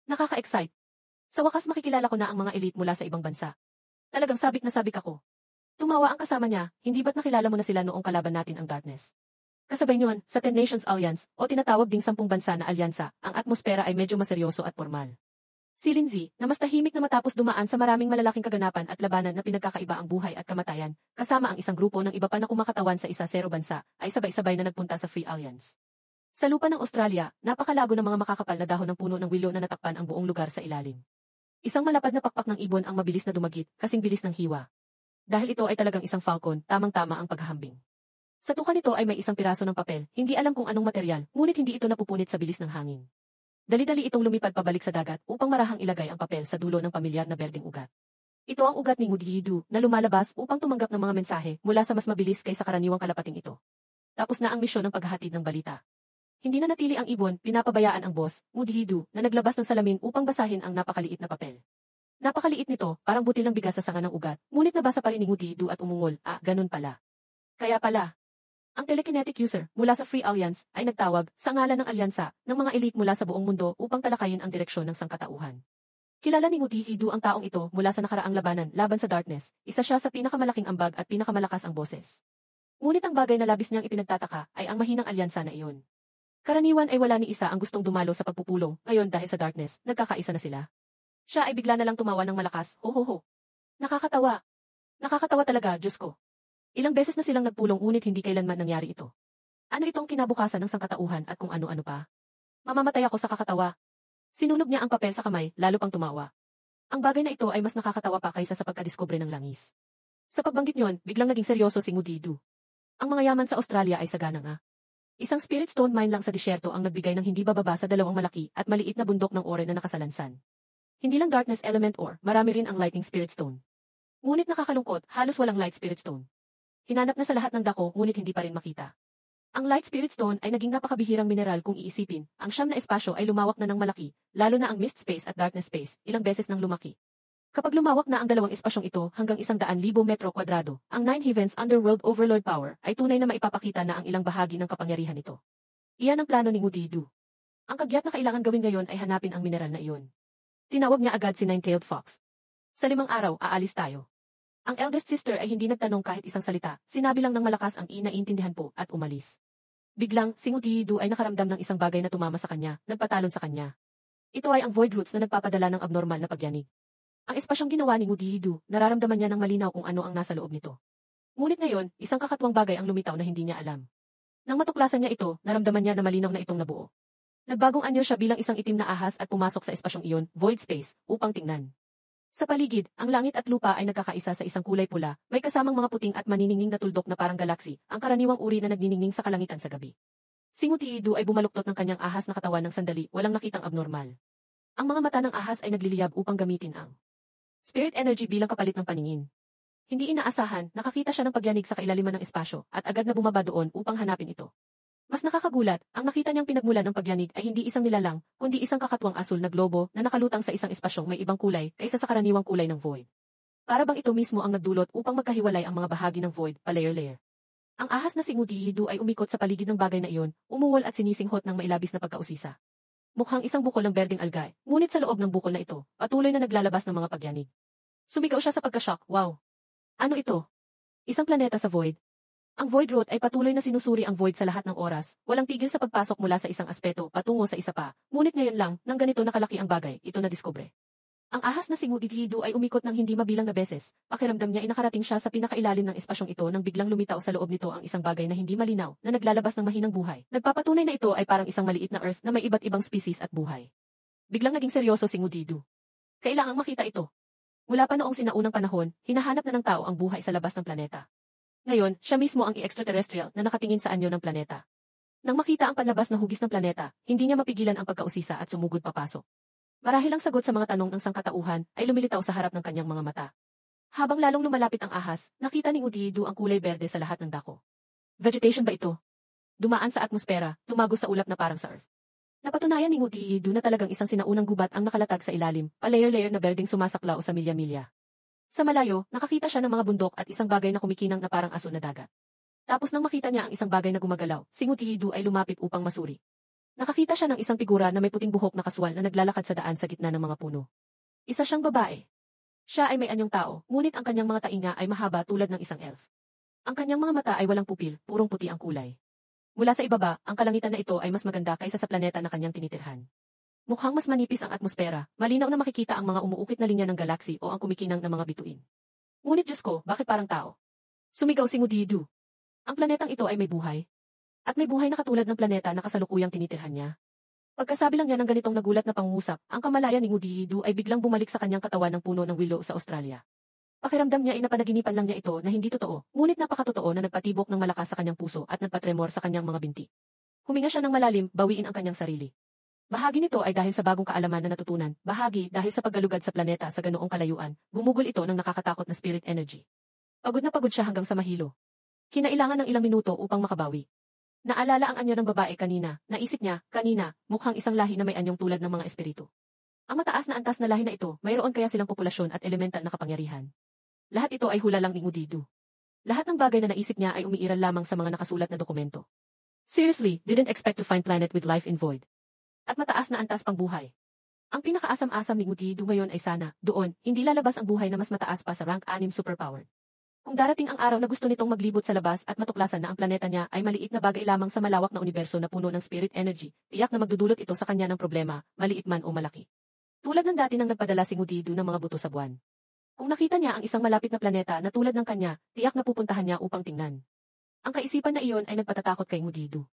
Nakaka-excite. Sa wakas makikilala ko na ang mga elite mula sa ibang bansa. Talagang sabik na sabik ako. Tumawa ang kasama niya, hindi ba't nakilala mo na sila noong kalaban natin ang darkness? Kasabay niyon, sa 10 Nations Alliance, o tinatawag ding 10 bansa na alyansa, ang atmosfera ay medyo maseryoso at formal. Si Lindsay, na mas tahimik na matapos dumaan sa maraming malalaking kaganapan at labanan na pinagkakaiba ang buhay at kamatayan, kasama ang isang grupo ng iba pa na kumakatawan sa isa-0 bansa, ay sabay-sabay na nagpunta sa Free Alliance. Sa lupa ng Australia, napakalago ng mga makakapal na dahon ng puno ng willow na natakpan ang buong lugar sa ilalim. Isang malapad na pakpak ng ibon ang mabilis na dumagit, kasing bilis ng hiwa. Dahil ito ay talagang isang falcon, tamang-tama ang paghahambing. Sa tuka nito ay may isang piraso ng papel, hindi alam kung anong material, ngunit hindi ito napupunit sa bilis ng hangin. Dali-dali itong lumipad pabalik sa dagat upang marahang ilagay ang papel sa dulo ng pamilyar na berdeng ugat. Ito ang ugat ni Mudihidu na lumalabas upang tumanggap ng mga mensahe mula sa mas mabilis kaysa karaniwang kalapating ito. Tapos na ang misyon ng paghahatid ng balita. Hindi na natili ang ibon, pinapabayaan ang boss, Mudihidu, na naglabas ng salamin upang basahin ang napakaliit na papel. Napakaliit nito, parang butil ng bigas sa sanga ng ugat, ngunit nabasa pa rin ni Mudihidu at umungol, ganun pala. Kaya pala. Ang telekinetic user mula sa Free Alliance ay nagtawag sa ngalan ng alyansa ng mga elite mula sa buong mundo upang talakayin ang direksyon ng sangkatauhan. Kilala ni Mudihidu ang taong ito mula sa nakaraang labanan laban sa darkness, isa siya sa pinakamalaking ambag at pinakamalakas ang boses. Ngunit ang bagay na labis niyang ipinagtataka ay ang mahinang alyansa na iyon. Karaniwan ay wala ni isa ang gustong dumalo sa pagpupulong, ngayon dahil sa darkness, nagkakaisa na sila. Siya ay bigla na lang tumawa ng malakas, ho ho ho. Nakakatawa. Nakakatawa talaga, Diyos ko. Ilang beses na silang nagpulong ngunit hindi kailanman nangyari ito. Ano itong kinabukasan ng sangkatauhan at kung ano-ano pa? Mamamatay ako sa kakatawa. Sinunog niya ang papel sa kamay, lalo pang tumawa. Ang bagay na ito ay mas nakakatawa pa kaysa sa pagkadiskubre ng langis. Sa pagbanggit niyon, biglang naging seryoso si Mudihidu. Ang mga yaman sa Australia ay sagana nga. Isang spirit stone mine lang sa disyerto ang nagbigay ng hindi bababa sa dalawang malaki at maliit na bundok ng ore na nakasalansan. Hindi lang darkness element ore, marami rin ang lightning spirit stone. Ngunit nakakalungkot, halos walang light spirit stone. Hinanap na sa lahat ng dako ngunit hindi pa rin makita. Ang light spirit stone ay naging napakabihirang mineral kung iisipin, ang siyam na espasyo ay lumawak na ng malaki, lalo na ang mist space at darkness space, ilang beses nang lumaki. Kapag lumawak na ang dalawang espasyong ito hanggang 100,000 metro kwadrado, ang Nine Heavens Underworld Overlord Power ay tunay na maipapakita na ang ilang bahagi ng kapangyarihan nito. Iyan ang plano ni Mudihidu. Ang kagyat na kailangan gawin ngayon ay hanapin ang mineral na iyon. Tinawag niya agad si Nine-Tailed Fox. Sa 5 araw, aalis tayo. Ang eldest sister ay hindi nagtanong kahit isang salita, sinabi lang ng malakas ang inaiintindihan po at umalis. Biglang, si Mudihidu ay nakaramdam ng isang bagay na tumama sa kanya, nagpatalon sa kanya. Ito ay ang void roots na nagpapadala ng abnormal na pagyanig. Ang espasyong ginawa ni Mudihidu, nararamdaman niya ng malinaw kung ano ang nasa loob nito. Ngunit ngayon, isang kakatwang bagay ang lumitaw na hindi niya alam. Nang matuklasan niya ito, naramdaman niya na malinaw na itong nabuo. Nagbagong anyo siya bilang isang itim na ahas at pumasok sa espasyong iyon, void space, upang tingnan. Sa paligid, ang langit at lupa ay nagkakaisa sa isang kulay pula, may kasamang mga puting at maniningning na tuldok na parang galaksi, ang karaniwang uri na nagniningning sa kalangitan sa gabi. Si Mudihidu ay bumaluktot ng kanyang ahas na katawan ng sandali, walang nakitang abnormal. Ang mga mata ng ahas ay nagliliyab upang gamitin ang spirit energy bilang kapalit ng paningin. Hindi inaasahan, nakakita siya ng pagyanig sa kailaliman ng espasyo, at agad na bumaba doon upang hanapin ito. Mas nakakagulat, ang nakita niyang pinagmulan ng pagyanig ay hindi isang nilalang, kundi isang kakatwang asul na globo na nakalutang sa isang espasyong may ibang kulay kaysa sa karaniwang kulay ng void. Para bang ito mismo ang nagdulot upang magkahiwalay ang mga bahagi ng void, pa-layer-layer. Ang ahas na si Mudihidu ay umikot sa paligid ng bagay na iyon, umuwol at sinisinghot ng mailabis na pagkausisa. Mukhang isang bukol ng berdeng algae, ngunit sa loob ng bukol na ito, patuloy na naglalabas ng mga pagyanig. Sumigaw siya sa pagka-shock, wow! Ano ito? Isang planeta sa void. Ang Void Root ay patuloy na sinusuri ang Void sa lahat ng oras, walang tigil sa pagpasok mula sa isang aspeto patungo sa isa pa, ngunit ngayon lang, nang ganito nakalaki ang bagay, ito na diskubre. Ang ahas na si Mugigido ay umikot ng hindi mabilang na beses, pakiramdam niya ay nakarating siya sa pinakailalim ng espasyong ito nang biglang lumitaw sa loob nito ang isang bagay na hindi malinaw, na naglalabas ng mahinang buhay. Nagpapatunay na ito ay parang isang maliit na Earth na may iba't ibang species at buhay. Biglang naging seryoso si Mugido. Kailangang makita ito. Mula pa noong sinaunang panahon, hinahanap na ng tao ang buhay sa labas ng planeta. Ngayon, siya mismo ang extraterrestrial na nakatingin sa anyo ng planeta. Nang makita ang panlabas na hugis ng planeta, hindi niya mapigilan ang pagkausisa at sumugod papasok. Marahil ang sagot sa mga tanong ng sangkatauhan ay lumilitaw sa harap ng kanyang mga mata. Habang lalong lumalapit ang ahas, nakita ni Mugido ang kulay berde sa lahat ng dako. Vegetation ba ito? Dumaan sa atmosfera, tumago sa ulap na parang sa Earth. Napatunayan ni Mugido na talagang isang sinaunang gubat ang nakalatag sa ilalim, pa-layer-layer na berdeng sumasaklaw sa milya-milya. Sa malayo, nakakita siya ng mga bundok at isang bagay na kumikinang na parang aso na dagat. Tapos nang makita niya ang isang bagay na gumagalaw, si Mugido ay lumapit upang masuri. Nakakita siya ng isang figura na may puting buhok na kaswal na naglalakad sa daan sa gitna ng mga puno. Isa siyang babae. Siya ay may anyong tao, ngunit ang kanyang mga tainga ay mahaba tulad ng isang elf. Ang kanyang mga mata ay walang pupil, purong puti ang kulay. Mula sa ibaba, ang kalangitan na ito ay mas maganda kaysa sa planeta na kanyang tinitirhan. Mukhang mas manipis ang atmosfera, malinaw na makikita ang mga umuukit na linya ng galaksi o ang kumikinang na mga bituin. Ngunit Diyos ko, bakit parang tao? Sumigaw si Mugido. Ang planetang ito ay may buhay. At may buhay na katulad ng planeta na kasalukuyang tinitirhan niya. Pagkasabi lang niya ng ganitong nagulat na pangungusap, ang kamalayan ni Mugido ay biglang bumalik sa kanyang katawan ng puno ng willow sa Australia. Pakiramdam niya ay napanaginipan lang niya ito na hindi totoo, ngunit napakatotoo na nagpatibok ng malakas sa kanyang puso at nagpatremor sa kanyang mga binti. Huminga siya ng malalim, bawiin ang kanyang sarili. Bahagi nito ay dahil sa bagong kaalaman na natutunan, bahagi dahil sa paggalugad sa planeta sa ganoong kalayuan, gumugol ito ng nakakatakot na spirit energy. Pagod na pagod siya hanggang sa mahilo. Kinailangan ng ilang minuto upang makabawi. Naalala ang anyo ng babae kanina, naisip niya, kanina, mukhang isang lahi na may anyong tulad ng mga espiritu. Ang mataas na antas na lahi na ito, mayroon kaya silang populasyon at elemental na kapangyarihan. Lahat ito ay hula lang ni Mugido. Lahat ng bagay na naisip niya ay umiiral lamang sa mga nakasulat na dokumento. Seriously, didn't expect to find planet with life in void. At mataas na antas pang buhay. Ang pinakaasam-asam ni Mugido ngayon ay sana, doon, hindi lalabas ang buhay na mas mataas pa sa rank 6 superpower. Kung darating ang araw na gusto nitong maglibot sa labas at matuklasan na ang planeta niya ay maliit na bagay lamang sa malawak na universo na puno ng spirit energy, tiyak na magdudulot ito sa kanya ng problema, maliit man o malaki. Tulad ng dati nang nagpadala si Mugido ng mga buto sa buwan. Kung nakita niya ang isang malapit na planeta na tulad ng kanya, tiyak na pupuntahan niya upang tingnan. Ang kaisipan na iyon ay nagpatatakot kay Mugido.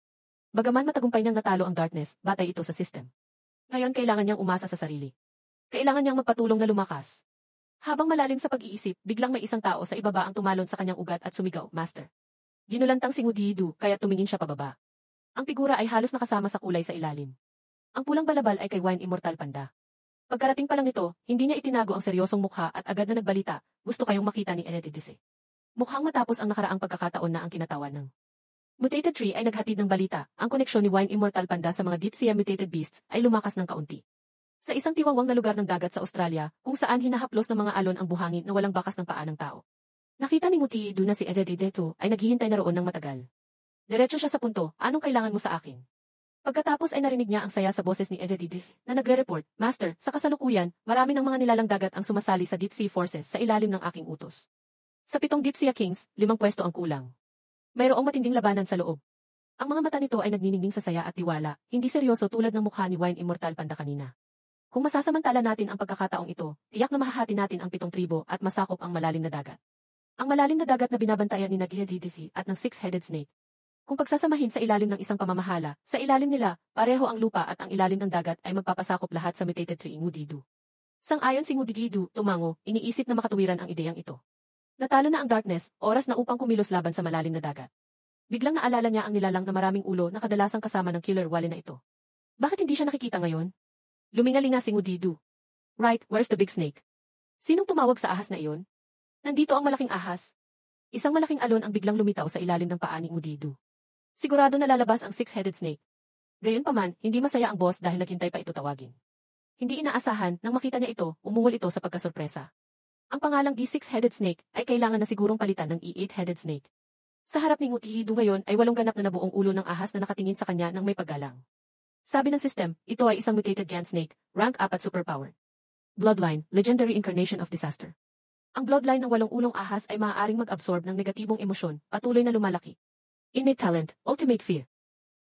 Bagaman matagumpay niyang natalo ang darkness, batay ito sa system. Ngayon kailangan niyang umasa sa sarili. Kailangan niyang magpatulong na lumakas. Habang malalim sa pag-iisip, biglang may isang tao sa ibaba ang tumalon sa kanyang ugat at sumigaw, Master. Ginulantang si Mugido, kaya tumingin siya pababa. Ang figura ay halos nakasama sa kulay sa ilalim. Ang pulang balabal ay kay Wine Immortal Panda. Pagkarating pa lang nito, hindi niya itinago ang seryosong mukha at agad na nagbalita, gusto kayong makita ni Enetidise. Mukhang matapos ang nakaraang pagkakataon na ang kinatawan ng Mutated Tree ay naghatid ng balita, ang koneksyon ni Wine Immortal Panda sa mga deep sea mutated beasts ay lumakas ng kaunti. Sa isang tiwawang na lugar ng dagat sa Australia, kung saan hinahaplos ng mga alon ang buhangin na walang bakas ng paa ng tao. Nakita ni Mugido na si Enetidise ay naghihintay na roon ng matagal. Diretso siya sa punto, anong kailangan mo sa akin? Pagkatapos ay narinig niya ang saya sa boses ni Enetidise na nagre-report, Master, sa kasalukuyan, marami ng mga nilalang dagat ang sumasali sa deep sea forces sa ilalim ng aking utos. Sa 7 deep sea kings, 5 pwesto ang kulang. Mayroong matinding labanan sa loob. Ang mga mata nito ay nagniningning sa saya at tiwala, hindi seryoso tulad ng mukha ni Wine Immortal Panda kanina. Kung masasamantala natin ang pagkakataong ito, tiyak na mahahati natin ang 7 tribo at masakop ang malalim na dagat. Ang malalim na dagat na binabantayan ni Enetidise at ng six-headed snake. Kung pagsasamahin sa ilalim ng isang pamamahala, sa ilalim nila, pareho ang lupa at ang ilalim ng dagat ay magpapasakop lahat sa mutated tree Mugido. Sang-ayon si Mugido, tumango, iniisip na makatuwiran ang ideyang ito. Natalo na ang darkness, oras na upang kumilos laban sa malalim na dagat. Biglang naalala niya ang nilalang na maraming ulo na kadalasang kasama ng killer whale na ito. Bakit hindi siya nakikita ngayon? Lumingalinga si Mugido. Right, where's the big snake? Sinong tumawag sa ahas na iyon? Nandito ang malaking ahas. Isang malaking alon ang biglang lumitaw sa ilalim ng paa ni Mugido. Sigurado na lalabas ang six-headed snake. Gayunpaman, hindi masaya ang boss dahil naghintay pa ito tawagin. Hindi inaasahan, nang makita niya ito, umungol ito sa pagkasorpresa. Ang pangalang D6-headed snake ay kailangan na sigurong palitan ng E8-headed snake. Sa harap ni Mugido ngayon ay 8 ganap na nabuong ulo ng ahas na nakatingin sa kanya ng may paggalang. Sabi ng system, ito ay isang mutated giant snake, rank 4 at superpower. Bloodline, legendary incarnation of disaster. Ang bloodline ng walong ulong ahas ay maaaring mag-absorb ng negatibong emosyon, patuloy na lumalaki. Innate talent, ultimate fear.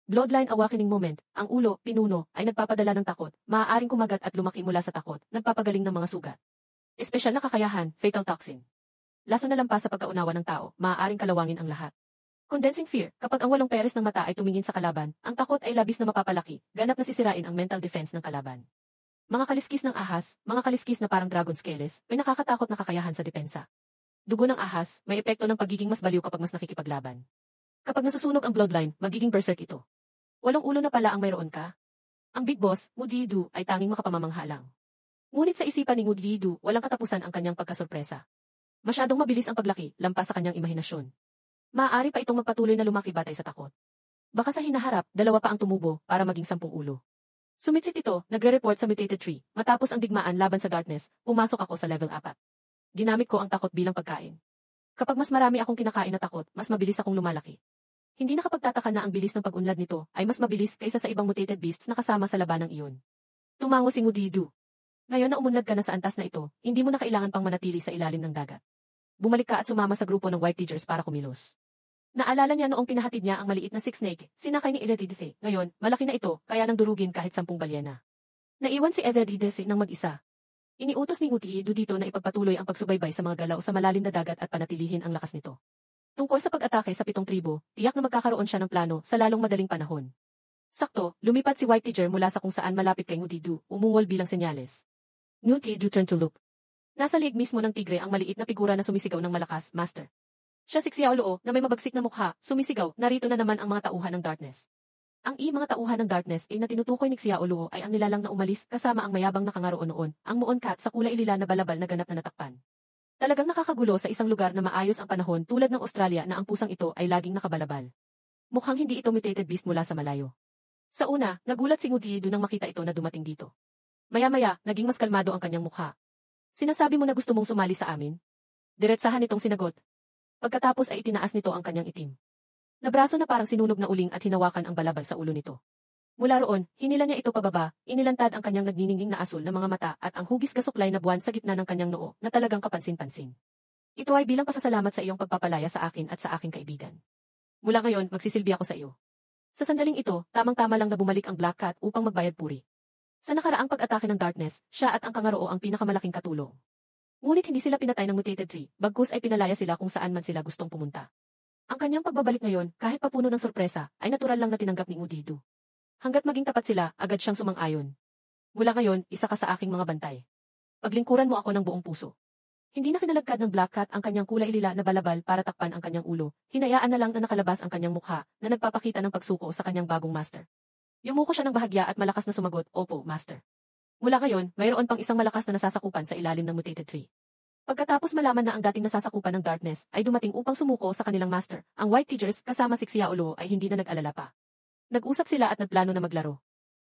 Bloodline awakening moment, ang ulo, pinuno, ay nagpapadala ng takot, maaaring kumagat at lumaki mula sa takot, nagpapagaling ng mga sugat. Espesyal na kakayahan, fatal toxin. Lasa na lampas sa pagkaunawa ng tao, maaaring kalawangin ang lahat. Condensing fear, kapag ang walong peres ng mata ay tumingin sa kalaban, ang takot ay labis na mapapalaki, ganap na sisirain ang mental defense ng kalaban. Mga kaliskis ng ahas, mga kaliskis na parang dragon scales, may nakakatakot na kakayahan sa depensa. Dugo ng ahas, may epekto ng pagiging mas baliw kapag mas nakikipaglaban. Kapag nasusunog ang bloodline, magiging berserk ito. Walong ulo na pala ang mayroon ka. Ang Big Boss, Mudidu, ay tanging makapamamangha lang. Ngunit sa isipan ni Mudidu, walang katapusan ang kanyang pagkasorpresa. Masyadong mabilis ang paglaki, lampas sa kanyang imahinasyon. Maaari pa itong magpatuloy na lumaki batay sa takot. Baka sa hinaharap, dalawa pa ang tumubo para maging 10 ulo. Sumitsit ito, nagre-report sa mutated tree. Matapos ang digmaan laban sa darkness, pumasok ako sa level 4. Ginamit ko ang takot bilang pagkain. Kapag mas marami akong kinakain na takot, mas mabilis akong lumalaki. Hindi nakapagtataka na ang bilis ng pag-unlad nito ay mas mabilis kaysa sa ibang mutated beasts na kasama sa labanang iyon. Tumango si Mudidu. Ngayon na umunlad ka na sa antas na ito, hindi mo na kailangan pang manatili sa ilalim ng dagat. Bumalik ka at sumama sa grupo ng White Teachers para kumilos. Naalala niya noong pinahatid niya ang maliit na six snake, sinakay ni Ededidife. Ngayon, malaki na ito, kaya nang durugin kahit 10 balyena. Naiwan si Ededidife ng mag-isa. Iniutos ni Ngutihidu dito na ipagpatuloy ang pagsubaybay sa mga galaw sa malalim na dagat at panatilihin ang lakas nito. Tungkol sa pag-atake sa 7 tribo, tiyak na magkakaroon siya ng plano sa lalong madaling panahon. Sakto, lumipad si White Teacher mula sa kung saan malapit kay Ngutihidu, umungol bilang senyales. Ngutihidu turned to look. Nasa liig mismo ng tigre ang maliit na figura na sumisigaw ng malakas, Master. Siya si Xiaoluo na may mabagsik na mukha, sumisigaw, narito na naman ang mga tauhan ng darkness. Ang mga tauhan ng darkness ay na tinutukoy ni Xiaoluo ay ang nilalang na umalis kasama ang mayabang na kangaroon noon, ang Muon Cat sa kulay lila na balabal na ganap na natakpan. Talagang nakakagulo sa isang lugar na maayos ang panahon tulad ng Australia na ang pusang ito ay laging nakabalabal. Mukhang hindi ito mutated beast mula sa malayo. Sa una, nagulat si Ngutihidu nang makita ito na dumating dito. Maya-maya, naging mas kalmado ang kanyang mukha. Sinasabi mo na gusto mong sumali sa amin? Diretsahan itong sinagot. Pagkatapos ay itinaas nito ang kanyang itim na braso na parang sinunog na uling at hinawakan ang balabal sa ulo nito. Mula roon, hinila niya ito pababa, inilantad ang kanyang nagniningning na asul na mga mata at ang hugis gasuklay na buwan sa gitna ng kanyang noo na talagang kapansin-pansin. Ito ay bilang pasasalamat sa iyong pagpapalaya sa akin at sa aking kaibigan. Mula ngayon, magsisilbi ako sa iyo. Sa sandaling ito, tamang-tama lang na bumalik ang Black Cat upang magbayad puri. Sa nakaraang pag-atake ng darkness, siya at ang kangaroo ang pinakamalaking katulong. Ngunit hindi sila pinatay ng mutated tree, bagkus ay pinalaya sila kung saan man sila gustong pumunta. Ang kanyang pagbabalik ngayon, kahit papuno ng sorpresa, ay natural lang na tinanggap ni Ngutihidu. Hanggat maging tapat sila, agad siyang sumang-ayon. Mula ngayon, isa ka sa aking mga bantay. Paglingkuran mo ako ng buong puso. Hindi na kinalagkad ng Black Cat ang kanyang kulay lila na balabal para takpan ang kanyang ulo, hinayaan na lang na nakalabas ang kanyang mukha, na nagpapakita ng pagsuko sa kanyang bagong master. Yumuko siya ng bahagya at malakas na sumagot, Opo, master. Mula ngayon, mayroon pang isang malakas na nasasakupan sa ilalim ng mutated tree. Pagkatapos malaman na ang dating nasasakupan ng darkness ay dumating upang sumuko sa kanilang master, ang White Teachers kasama si Xiaoluo ay hindi na nag-alala pa. Nag-usap sila at nagplano na maglaro.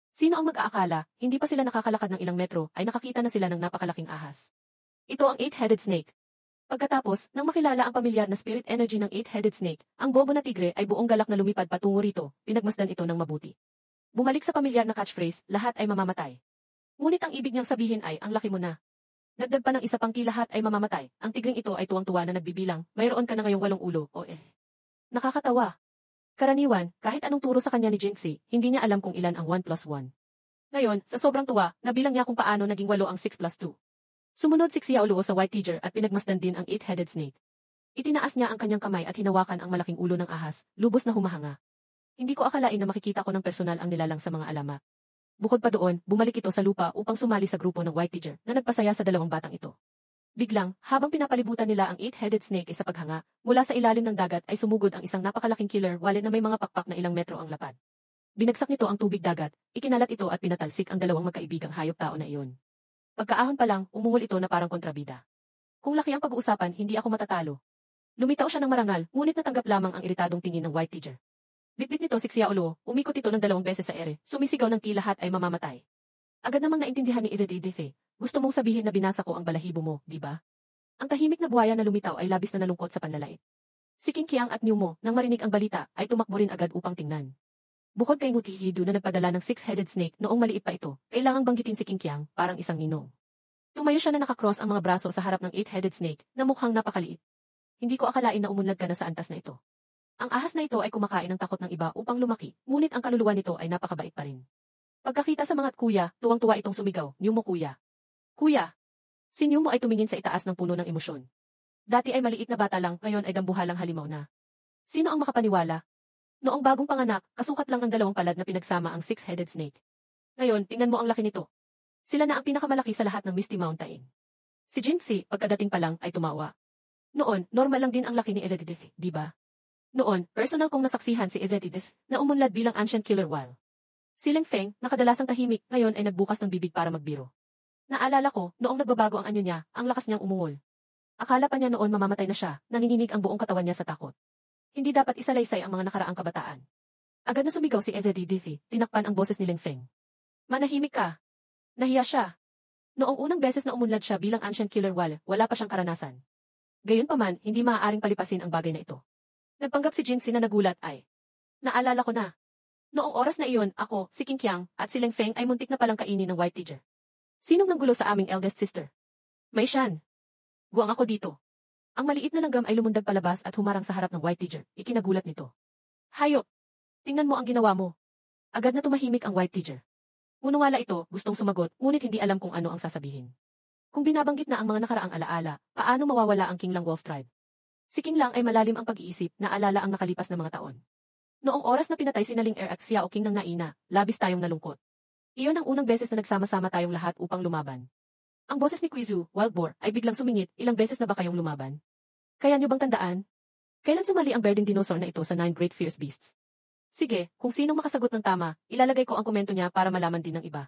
Sino ang mag-aakala, hindi pa sila nakakalakad ng ilang metro ay nakakita na sila ng napakalaking ahas. Ito ang 8-headed snake. Pagkatapos, nang makilala ang pamilyar na spirit energy ng 8-headed snake, ang bobo na tigre ay buong galak na lumipad patungo rito, pinagmasdan ito ng mabuti. Bumalik sa pamilyar na catchphrase, lahat ay mamamatay. Ngunit ang ibig niyang sabihin ay, ang laki mo na. Dagdag pa ng isa pang lahat ay mamamatay, ang tigring ito ay tuwang-tuwa na nagbibilang, mayroon ka na ngayong 8 ulo, o Nakakatawa. Karaniwan, kahit anong turo sa kanya ni Jinxie, hindi niya alam kung ilan ang 1 plus 1. Ngayon, sa sobrang tuwa, nabilang niya kung paano naging 8 ang 6 plus 2. Sumunod si Xiaoluo sa White Teacher at pinagmasdan din ang 8-headed snake. Itinaas niya ang kanyang kamay at hinawakan ang malaking ulo ng ahas, lubos na humahanga. Hindi ko akalain na makikita ko ng personal ang nilalang sa mga alamat. Bukod pa doon, bumalik ito sa lupa upang sumali sa grupo ng White Teacher na nagpasaya sa 2 batang ito. Biglang, habang pinapalibutan nila ang 8-headed snake sa paghanga, mula sa ilalim ng dagat ay sumugod ang isang napakalaking killer whale na may mga pakpak na ilang metro ang lapad. Binagsak nito ang tubig dagat, ikinalat ito at pinatalsik ang 2 magkaibigang hayop-tao na iyon. Pagkaahon pa lang, umungol ito na parang kontrabida. Kung laki ang pag-uusapan, hindi ako matatalo. Lumitaw siya ng marangal, ngunit natanggap lamang ang iritadong tingin ng White Teacher. Bitbit nito si Xiaoluo, umikot ito ng 2 beses sa ere, sumisigaw ng lahat ay mamamatay. Agad namang naintindihan ni Ededidife, gusto mong sabihin na binasa ko ang balahibo mo, di ba? Ang tahimik na buhaya na lumitaw ay labis na nalungkot sa panlalait. Si King Qiang at Niumo, nang marinig ang balita, ay tumakbo rin agad upang tingnan. Bukod kay Ngutihidu na nagpadala ng 6-headed snake noong maliit pa ito, kailangang banggitin si King Qiang, parang isang ninong. Tumayo siya na nakakross ang mga braso sa harap ng eight-headed snake na mukhang napakaliit. Hindi ko akalain na umunlad ka na sa antas na ito. Ang ahas na ito ay kumakain ng takot ng iba upang lumaki, ngunit ang kaluluwa nito ay napakabait pa rin. Pagkakita sa mga kuya, tuwang-tuwa itong sumigaw, "Nyumo kuya." Kuya! Si Nyumo ay tumingin sa itaas ng puno ng emosyon. Dati ay maliit na bata lang, ngayon ay dambuhalang halimaw na. Sino ang makapaniwala? Noong bagong panganak, kasukat lang ng 2 palad na pinagsama ang six-headed snake. Ngayon, tingnan mo ang laki nito. Sila na ang pinakamalaki sa lahat ng Misty Mountain. Si Jinxie, pagkadating pa lang, ay tumawa. Noon, normal lang din ang laki ni Eredith, di ba? Noon, personal kong nasaksihan si Eredith na umunlad bilang ancient killer whale. Si Leng Feng, na kadalasang tahimik, ngayon ay nagbukas ng bibig para magbiro. Naalala ko, noong nagbabago ang anyo niya, ang lakas niyang umungol. Akala pa niya noon mamamatay na siya, nanginginig ang buong katawan niya sa takot. Hindi dapat isalaysay ang mga nakaraang kabataan. Agad na sumigaw si Eredith, tinakpan ang boses ni Leng Feng. Manahimik ka. Nahiya siya. Noong unang beses na umunlad siya bilang ancient killer whale, wala pa siyang karanasan. Gayunpaman, hindi maaaring palipasin ang bagay na ito. Nagpanggap si Jinxie na nagulat ay, "Naalala ko na. Noong oras na iyon, ako, si Qingqiang, at si Leng Feng ay muntik na palang kainin ng White Tiger. Sinong nanggulo sa aming eldest sister? May Shan. Guwang ako dito." Ang maliit na langgam ay lumundag palabas at humarang sa harap ng White Tiger, ikinagulat nito. "Hayop! Tingnan mo ang ginawa mo." Agad na tumahimik ang White Tiger. Mununwala ito, gustong sumagot, ngunit hindi alam kung ano ang sasabihin. Kung binabanggit na ang mga nakaraang alaala, paano mawawala ang Qinglang Wolf Tribe? Si Qinglang ay malalim ang pag-iisip na alala ang nakalipas na mga taon. Noong oras na pinatay si Ling Er at Xiao Qing ng Naina, labis tayong nalungkot. Iyon ang unang beses na nagsama-sama tayong lahat upang lumaban. Ang boses ni Qizu, Wild Boar, ay biglang sumingit, "Ilang beses na ba kayong lumaban? Kaya niyo bang tandaan? Kailan sumali ang birding dinosaur na ito sa 9 Great Fierce Beasts?" Sige, kung sinong makasagot ng tama, ilalagay ko ang komento niya para malaman din ng iba.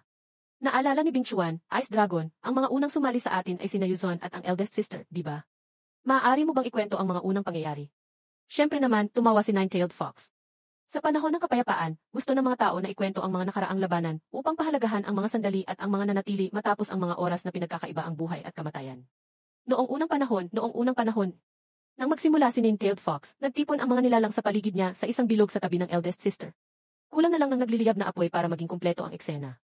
Naalala ni Bing Chuan, Ice Dragon, ang mga unang sumali sa atin ay sina Yuzon at ang eldest sister, di ba? Maaari mo bang ikwento ang mga unang pangyayari? Siyempre naman, tumawa si Nine-Tailed Fox. Sa panahon ng kapayapaan, gusto ng mga tao na ikwento ang mga nakaraang labanan upang pahalagahan ang mga sandali at ang mga nanatili matapos ang mga oras na pinagkakaiba ang buhay at kamatayan. Noong unang panahon, nang magsimula si Nine-Tailed Fox, nagtipon ang mga nilalang sa paligid niya sa isang bilog sa tabi ng eldest sister. Kulang na lang ng nagliliyab na apoy para maging kumpleto ang eksena.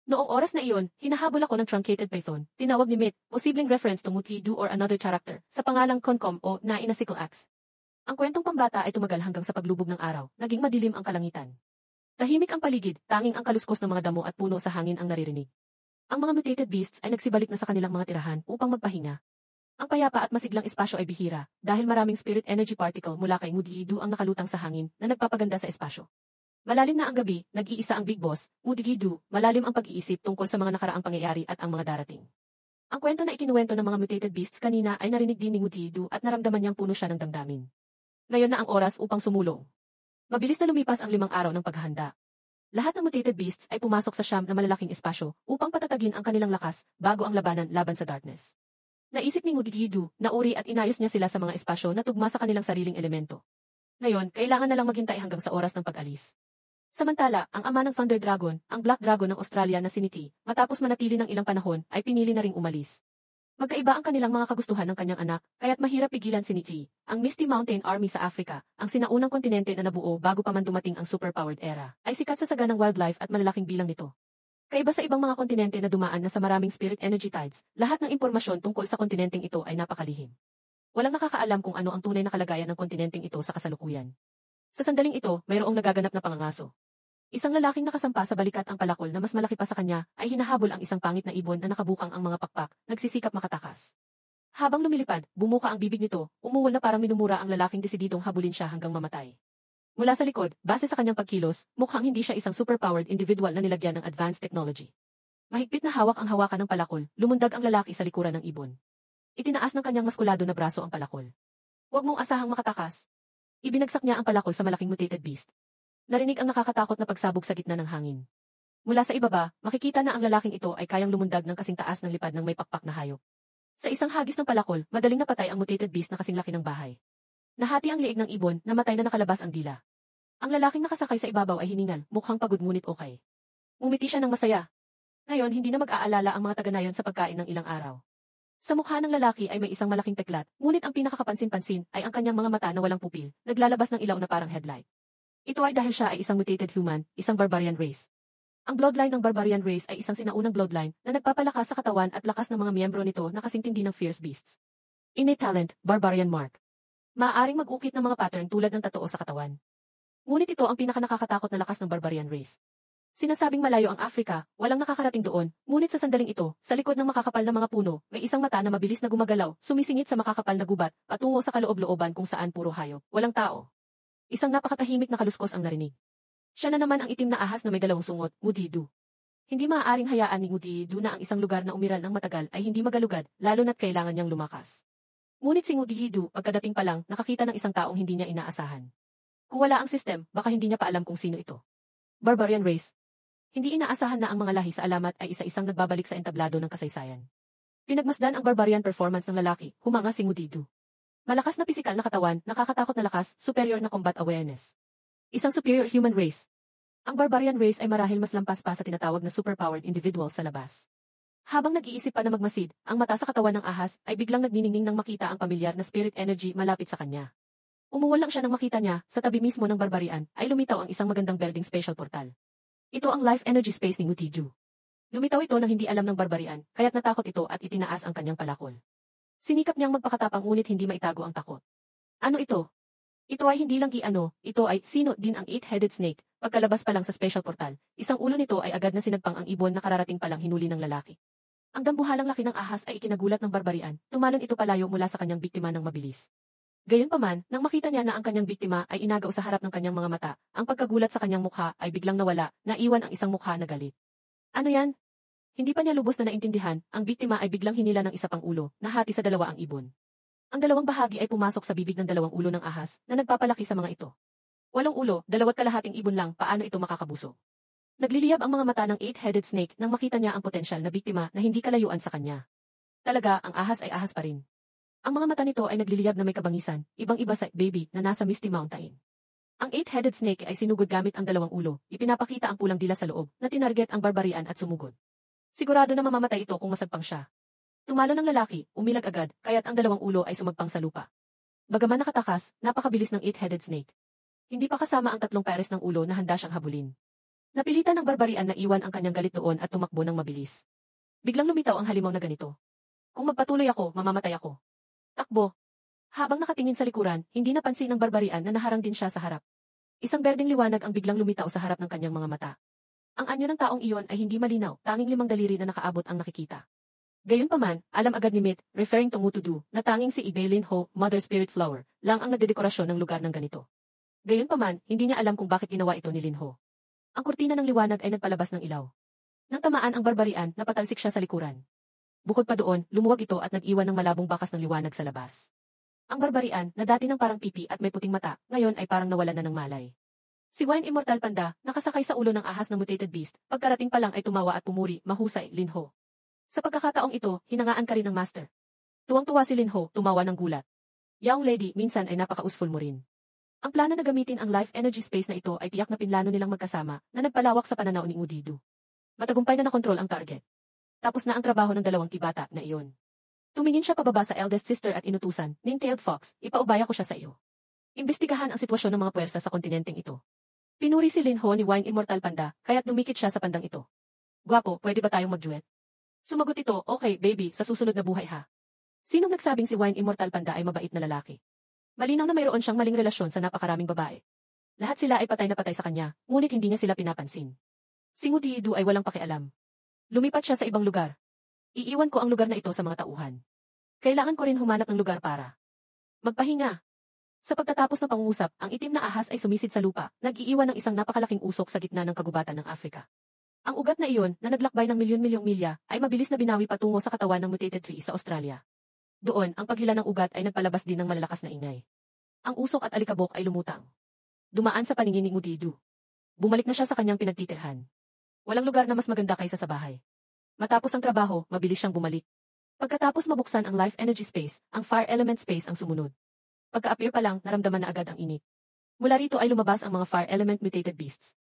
Noong oras na iyon, hinahabol ako ng truncated python, tinawag ni Mitt, posibleng reference to Muti-Du or another character, sa pangalang Concom o Naina Sickle Axe. Ang kwentong pambata ay tumagal hanggang sa paglubog ng araw, naging madilim ang kalangitan. Tahimik ang paligid, tanging ang kaluskos ng mga damo at puno sa hangin ang naririnig. Ang mga mutated beasts ay nagsibalik na sa kanilang mga tirahan upang magpahinga. Ang payapa at masiglang espasyo ay bihira, dahil maraming spirit energy particle mula kay Muti-Du ang nakalutang sa hangin na nagpapaganda sa espasyo. Malalim na ang gabi, nag-iisa ang Big Boss, Muti-Du, malalim ang pag-iisip tungkol sa mga nakaraang pangyayari at ang mga darating. Ang kwento na ikinuwento ng mga mutated beasts kanina ay narinig din ni Muti-Du at naramdaman niyang puno siya ng damdamin. Ngayon na ang oras upang sumulong. Mabilis na lumipas ang 5 araw ng paghahanda. Lahat ng mutated beasts ay pumasok sa siyam na malalaking espasyo upang patatagin ang kanilang lakas bago ang labanan laban sa darkness. Naisip ni Muti-Du na uri at inayos niya sila sa mga espasyo na tugma sa kanilang sariling elemento. Ngayon, kailangan na lang maghintay hanggang sa oras ng pag-alis. Samantala, ang ama ng Thunder Dragon, ang Black Dragon ng Australia na si Niti, matapos manatili ng ilang panahon, ay pinili na ring umalis. Magkaiba ang kanilang mga kagustuhan ng kanyang anak, kaya't mahirap pigilan si Niti, ang Misty Mountain Army sa Africa, ang sinaunang kontinente na nabuo bago pa man dumating ang superpowered era, ay sikat sa saganang wildlife at malalaking bilang nito. Kaiba sa ibang mga kontinente na dumaan na sa maraming spirit energy tides, lahat ng impormasyon tungkol sa kontinenteng ito ay napakalihim. Walang nakakaalam kung ano ang tunay na kalagayan ng kontinenteng ito sa kasalukuyan. Sa sandaling ito, mayroong nagaganap na pangangaso. Isang lalaking nakasampa sa balikat ang palakol na mas malaki pa sa kanya, ay hinahabol ang isang pangit na ibon na nakabukang ang mga pakpak, nagsisikap makatakas. Habang lumilipad, bumuka ang bibig nito, umuwol na parang minumura ang lalaking desididong habulin siya hanggang mamatay. Mula sa likod, base sa kanyang pagkilos, mukhang hindi siya isang superpowered individual na nilagyan ng advanced technology. Mahigpit na hawak ang hawakan ng palakol, lumundag ang lalaki sa likuran ng ibon. Itinaas ng kanyang maskulado na braso ang palakol. "Huwag mong asahang makatakas." Ibinagsak niya ang palakol sa malaking mutated beast. Narinig ang nakakatakot na pagsabog sa gitna ng hangin. Mula sa ibaba, makikita na ang lalaking ito ay kayang lumundag ng kasing taas ng lipad ng may pakpak na hayop. Sa isang hagis ng palakol, madaling napatay ang mutated beast na kasing laki ng bahay. Nahati ang liig ng ibon, namatay na nakalabas ang dila. Ang lalaking nakasakay sa ibabaw ay hiningal, mukhang pagod ngunit okay. Ngumiti siya ng masaya. Ngayon hindi na mag-aalala ang mga taga-nayon sa pagkain ng ilang araw. Sa mukha ng lalaki ay may isang malaking peklat, ngunit ang pinakakapansin-pansin ay ang kanyang mga mata na walang pupil, naglalabas ng ilaw na parang headlight. Ito ay dahil siya ay isang mutated human, isang barbarian race. Ang bloodline ng barbarian race ay isang sinaunang bloodline na nagpapalakas sa katawan at lakas ng mga miyembro nito na kasintindi ng fierce beasts. Innate talent, barbarian mark. Maaaring mag-ukit ng mga pattern tulad ng tatoo sa katawan. Ngunit ito ang pinakanakakatakot na lakas ng barbarian race. Sinasabing malayo ang Afrika, walang nakakarating doon, ngunit sa sandaling ito, sa likod ng makakapal na mga puno, may isang mata na mabilis na gumagalaw, sumisingit sa makakapal na gubat, patungo sa kaloob-looban kung saan puro hayop, walang tao. Isang napakatahimik na kaluskos ang narinig. Siya na naman ang itim na ahas na may dalawang sungot, Mudidu. Hindi maaaring hayaan ni Mudidu na ang isang lugar na umiral ng matagal ay hindi magalugad, lalo na't kailangan niyang lumakas. Ngunit si Mudidu, pagkadating pa lang, nakakita ng isang taong hindi niya inaasahan. Kung wala ang system, baka hindi niya pa alam kung sino ito. Barbarian race. Hindi inaasahan na ang mga lahi sa alamat ay isa-isang nagbabalik sa entablado ng kasaysayan. Pinagmasdan ang barbarian performance ng lalaki, humanga si Mudidu. Malakas na pisikal na katawan, nakakatakot na lakas, superior na combat awareness. Isang superior human race. Ang barbarian race ay marahil mas lampas pa sa tinatawag na superpowered individual sa labas. Habang nag-iisip pa na magmasid, ang mata sa katawan ng ahas ay biglang nagniningning nang makita ang pamilyar na spirit energy malapit sa kanya. Umuwal lang siya nang makita niya, sa tabi mismo ng barbarian, ay lumitaw ang isang magandang berding special portal. Ito ang life energy space ni Mutiju. Lumitaw ito nang hindi alam ng barbarian, kaya't natakot ito at itinaas ang kanyang palakol. Sinikap niyang magpakatapang ngunit hindi maitago ang takot. Ano ito? Ito ay hindi lang ito ay sino din ang eight-headed snake. Pagkalabas pa lang sa special portal, isang ulo nito ay agad na sinagpang ang ibon na kararating pa lang hinuli ng lalaki. Ang dambuhalang laki ng ahas ay ikinagulat ng barbarian, tumalon ito palayo mula sa kanyang biktima ng mabilis. Gayunpaman, nang makita niya na ang kanyang biktima ay inagaw sa harap ng kanyang mga mata, ang pagkagulat sa kanyang mukha ay biglang nawala, naiwan ang isang mukha na galit. Ano yan? Hindi pa niya lubos na naintindihan, ang biktima ay biglang hinila ng isa pang ulo, nahati sa dalawa ang ibon. Ang dalawang bahagi ay pumasok sa bibig ng dalawang ulo ng ahas, na nagpapalaki sa mga ito. 8 ulo, 2 kalahating ibon lang, paano ito makakabuso? Nagliliyab ang mga mata ng eight-headed snake nang makita niya ang potensyal na biktima na hindi kalayuan sa kanya. Talaga, ang ahas ay ahas pa rin. Ang mga mata nito ay nagliliyab na may kabangisan, ibang-iba sa baby na nasa Misty Mountain. Ang eight-headed snake ay sinugod gamit ang dalawang ulo, ipinapakita ang pulang dila sa loob, na tinarget ang barbarian at sumugod. Sigurado na mamamatay ito kung masagpang siya. Tumalo ng lalaki, umilag agad, kaya't ang dalawang ulo ay sumagpang sa lupa. Bagaman nakatakas, napakabilis ng eight-headed snake. Hindi pa kasama ang 3 pares ng ulo na handa siyang habulin. Napilitan ng barbarian na iwan ang kanyang galit doon at tumakbo ng mabilis. Biglang lumitaw ang halimaw na ganito. Kung magpatuloy ako, mamamatay ako. Takbo. Habang nakatingin sa likuran, hindi napansin ng barbarian na naharang din siya sa harap. Isang berdeng liwanag ang biglang lumitaw sa harap ng kanyang mga mata. Ang anyo ng taong iyon ay hindi malinaw, tanging 5 daliri na nakaabot ang nakikita. Gayunpaman, alam agad ni Mit, referring to Mutudu, na tanging si Ibaylin Ho, Mother Spirit Flower, lang ang nagdedekorasyon ng lugar ng ganito. Gayunpaman, hindi niya alam kung bakit ginawa ito ni Linho. Ang kurtina ng liwanag ay nagpalabas ng ilaw. Nang tamaan ang barbarian, napatalsik siya sa likuran. Bukod pa doon, lumuwag ito at nag-iwan ng malabong bakas ng liwanag sa labas. Ang barbarian, na dati nang parang pipi at may puting mata, ngayon ay parang nawalan na ng malay. Si Wine Immortal Panda, nakasakay sa ulo ng ahas na mutated beast, pagkarating pa lang ay tumawa at pumuri, mahusay, Linho. Sa pagkakataong ito, hinangaan ka rin ng master. Tuwang-tuwa si Linho, tumawa ng gulat. Young lady, minsan ay napaka-useful mo rin. Ang plano na gamitin ang life energy space na ito ay tiyak na pinlano nilang magkasama, na nagpalawak sa pananaw ni Udidu. Matagumpay na nakontrol ang target. Tapos na ang trabaho ng 2 tibata na iyon. Tumingin siya pababa sa eldest sister at inutusan, Ning-tailed fox, ipaubaya ko siya sa iyo. Imbestigahan ang sitwasyon ng mga puwersa sa kontinenteng ito. Pinuri si Linho ni Wine Immortal Panda, kaya't dumikit siya sa pandang ito. Gwapo, pwede ba tayong mag-duet? Sumagot ito, okay, baby, sa susunod na buhay ha. Sinong nagsabing si Wine Immortal Panda ay mabait na lalaki? Malinaw na mayroon siyang maling relasyon sa napakaraming babae. Lahat sila ay patay na patay sa kanya, ngunit hindi niya sila pinapansin. Si Mudidu ay walang pakialam. Lumipat siya sa ibang lugar. Iiwan ko ang lugar na ito sa mga tauhan. Kailangan ko rin humanap ng lugar para magpahinga. Sa pagtatapos ng pangungusap, ang itim na ahas ay sumisid sa lupa, nag-iiwan ng isang napakalaking usok sa gitna ng kagubatan ng Afrika. Ang ugat na iyon, na naglakbay ng milyon-milyong milya, ay mabilis na binawi patungo sa katawan ng mutated tree sa Australia. Doon, ang paghila ng ugat ay nagpalabas din ng malalakas na ingay. Ang usok at alikabok ay lumutang. Dumaan sa paningin ni Mudidu. Bumalik na siya sa kanyang pinagtitirhan. Walang lugar na mas maganda kaysa sa bahay. Matapos ang trabaho, mabilis siyang bumalik. Pagkatapos mabuksan ang life energy space, ang fire element space ang sumunod. Pagka-appear pa lang, naramdaman na agad ang init. Mula rito ay lumabas ang mga fire element mutated beasts.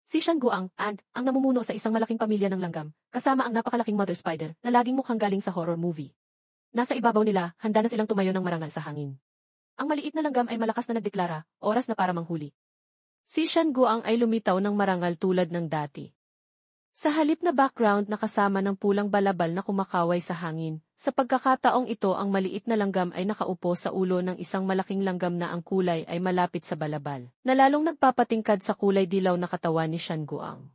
Si Shan Guang, ang namumuno sa isang malaking pamilya ng langgam, kasama ang napakalaking mother spider na laging mukhang galing sa horror movie. Nasa ibabaw nila, handa na silang tumayo ng marangal sa hangin. Ang maliit na langgam ay malakas na nagdeklara, oras na para manghuli. Si Shan Guang ay lumitaw ng marangal tulad ng dati. Sa halip na background na kasama ng pulang balabal na kumakaway sa hangin, sa pagkakataong ito ang maliit na langgam ay nakaupo sa ulo ng isang malaking langgam na ang kulay ay malapit sa balabal, na lalong nagpapatingkad sa kulay dilaw na katawan ni Shan Guang.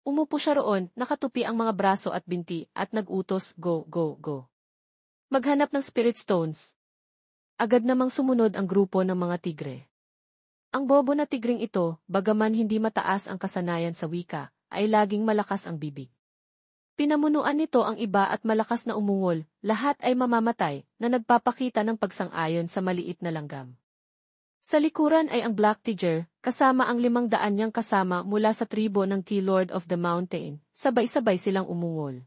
Umupo siya roon, nakatupi ang mga braso at binti, at nag-utos, go, go, go. Maghanap ng spirit stones. Agad namang sumunod ang grupo ng mga tigre. Ang bobo na tigring ito, bagaman hindi mataas ang kasanayan sa wika, ay laging malakas ang bibig. Pinamunuan nito ang iba at malakas na umungol, lahat ay mamamatay, na nagpapakita ng pagsang-ayon sa maliit na langgam. Sa likuran ay ang Black Tiger, kasama ang 500 niyang kasama mula sa tribo ng T-Lord of the Mountain, sabay-sabay silang umungol.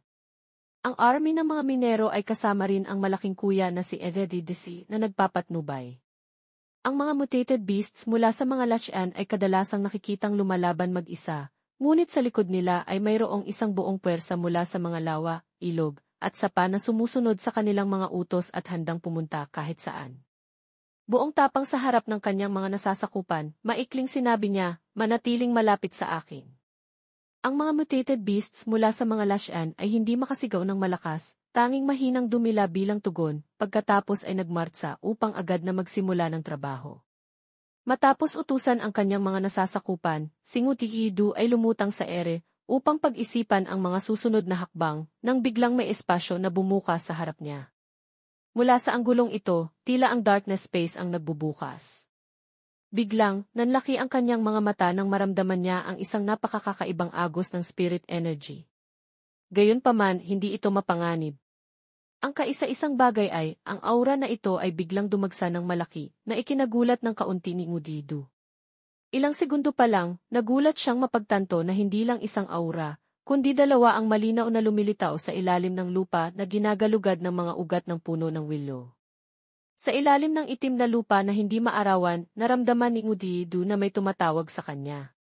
Ang army ng mga minero ay kasama rin ang malaking kuya na si Eredidisi na nagpapatnubay. Ang mga mutated beasts mula sa mga Lach'an ay kadalasang nakikitang lumalaban mag-isa, ngunit sa likod nila ay mayroong isang buong puwersa mula sa mga lawa, ilog, at sapa na sumusunod sa kanilang mga utos at handang pumunta kahit saan. Buong tapang sa harap ng kanyang mga nasasakupan, maikling sinabi niya, manatiling malapit sa akin. Ang mga mutated beasts mula sa mga Lach'an ay hindi makasigaw ng malakas, tanging mahinang dumila bilang tugon, pagkatapos ay nagmartsa upang agad na magsimula ng trabaho. Matapos utusan ang kanyang mga nasasakupan, si Ngutihidu ay lumutang sa ere, upang pag-isipan ang mga susunod na hakbang, nang biglang may espasyo na bumukas sa harap niya. Mula sa anggulong ito, tila ang darkness space ang nagbubukas. Biglang, nanlaki ang kanyang mga mata nang maramdaman niya ang isang napakakakaibang agos ng spirit energy. Gayunpaman, hindi ito mapanganib. Ang kaisa-isang bagay ay, ang aura na ito ay biglang dumagsa ng malaki, na ikinagulat ng kaunti ni Ngudidu. Ilang segundo pa lang, nagulat siyang mapagtanto na hindi lang isang aura, kundi dalawa ang malinaw na lumilitaw sa ilalim ng lupa na ginagalugad ng mga ugat ng puno ng willow. Sa ilalim ng itim na lupa na hindi maarawan, naramdaman ni Ngudidu na may tumatawag sa kanya.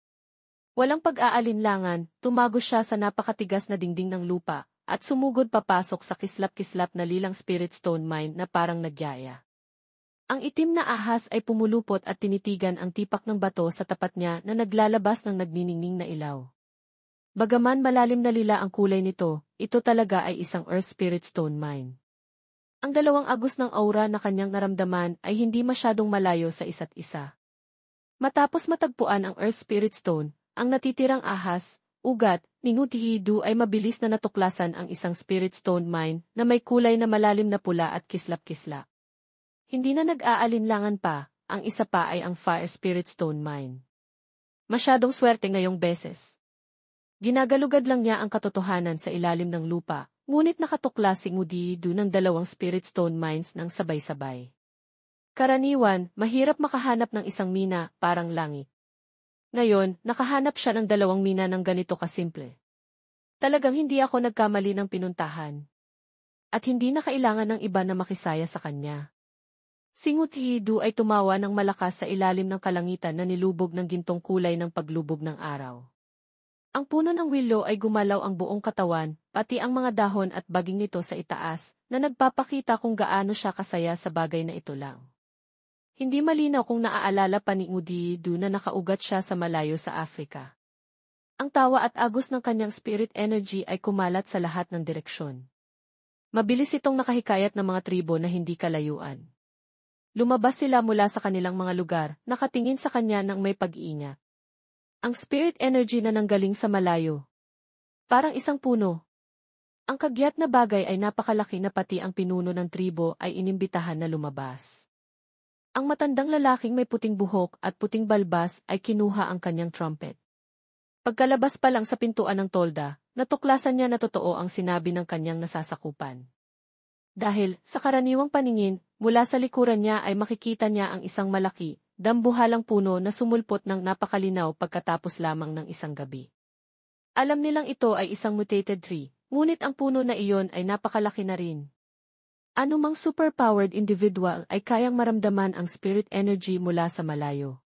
Walang pag-aalinlangan, tumagos siya sa napakatigas na dingding ng lupa, at sumugod papasok sa kislap-kislap na lilang spirit stone mine na parang nagyaya. Ang itim na ahas ay pumulupot at tinitigan ang tipak ng bato sa tapat niya na naglalabas ng nagniningning na ilaw. Bagaman malalim na lila ang kulay nito, ito talaga ay isang earth spirit stone mine. Ang dalawang agos ng aura na kanyang naramdaman ay hindi masyadong malayo sa isa't isa. Matapos matagpuan ang earth spirit stone, ang natitirang ahas, ugat, ni Ngutihidu ay mabilis na natuklasan ang isang spirit stone mine na may kulay na malalim na pula at kislap-kislap. Hindi na nag-aalinlangan pa, ang isa pa ay ang fire spirit stone mine. Masyadong swerte ngayong beses. Ginagalugad lang niya ang katotohanan sa ilalim ng lupa, ngunit nakatuklas si Ngudihidu ng dalawang spirit stone mines ng sabay-sabay. Karaniwan, mahirap makahanap ng isang mina, parang langit. Ngayon, nakahanap siya ng 2 mina ng ganito kasimple. Talagang hindi ako nagkamali ng pinuntahan. At hindi na kailangan ng iba na makisaya sa kanya. Si Ngutihidu ay tumawa ng malakas sa ilalim ng kalangitan na nilubog ng gintong kulay ng paglubog ng araw. Ang puno ng willow ay gumalaw ang buong katawan, pati ang mga dahon at baging nito sa itaas, na nagpapakita kung gaano siya kasaya sa bagay na ito lang. Hindi malinaw kung naaalala pa ni Ngudihidu na nakaugat siya sa malayo sa Afrika. Ang tawa at agos ng kanyang spirit energy ay kumalat sa lahat ng direksyon. Mabilis itong nakahikayat ng mga tribo na hindi kalayuan. Lumabas sila mula sa kanilang mga lugar, nakatingin sa kanya ng may pag-iingat. Ang spirit energy na nanggaling sa malayo. Parang isang puno. Ang kagyat na bagay ay napakalaki na pati ang pinuno ng tribo ay inimbitahan na lumabas. Ang matandang lalaking may puting buhok at puting balbas ay kinuha ang kanyang trumpet. Pagkalabas pa lang sa pintuan ng tolda, natuklasan niya na totoo ang sinabi ng kanyang nasasakupan. Dahil, sa karaniwang paningin, mula sa likuran niya ay makikita niya ang isang malaki, dambuhalang puno na sumulpot ng napakalinaw pagkatapos lamang ng isang gabi. Alam nilang ito ay isang mutated tree, ngunit ang puno na iyon ay napakalaki na rin. Anumang superpowered individual ay kayang maramdaman ang spirit energy mula sa malayo.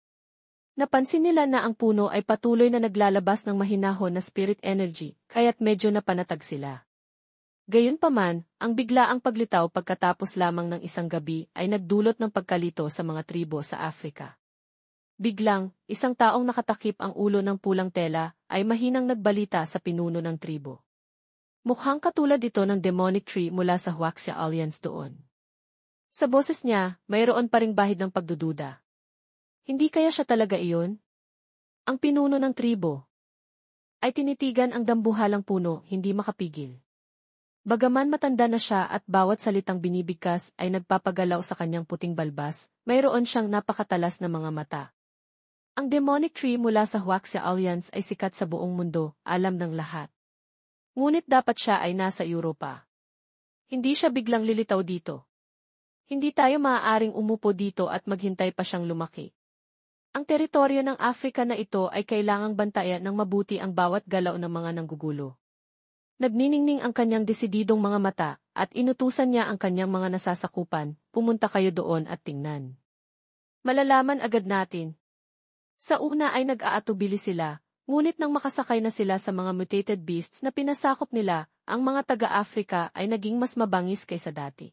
Napansin nila na ang puno ay patuloy na naglalabas ng mahinahon na spirit energy, kaya't medyo napanatag sila. Gayunpaman, ang biglaang paglitaw pagkatapos lamang ng isang gabi ay nagdulot ng pagkalito sa mga tribo sa Afrika. Biglang, isang taong nakatakip ang ulo ng pulang tela ay mahinang nagbalita sa pinuno ng tribo. Mukhang katulad ito ng demonic tree mula sa Huaxia Alliance doon. Sa boses niya, mayroon pa ring bahid ng pagdududa. Hindi kaya siya talaga iyon? Ang pinuno ng tribo ay tinitigan ang dambuhalang puno, hindi makapigil. Bagaman matanda na siya at bawat salitang binibigkas ay nagpapagalaw sa kanyang puting balbas, mayroon siyang napakatalas na mga mata. Ang demonic tree mula sa Huaxia Alliance ay sikat sa buong mundo, alam ng lahat. Ngunit dapat siya ay nasa Europa. Hindi siya biglang lilitaw dito. Hindi tayo maaaring umupo dito at maghintay pa siyang lumaki. Ang teritoryo ng Afrika na ito ay kailangang bantayan ng mabuti ang bawat galaw ng mga nanggugulo. Nagniningning ang kanyang desididong mga mata at inutusan niya ang kanyang mga nasasakupan, pumunta kayo doon at tingnan. Malalaman agad natin. Sa una ay nag-aatubili sila, ngunit nang makasakay na sila sa mga mutated beasts na pinasakop nila, ang mga taga-Afrika ay naging mas mabangis kaysa dati.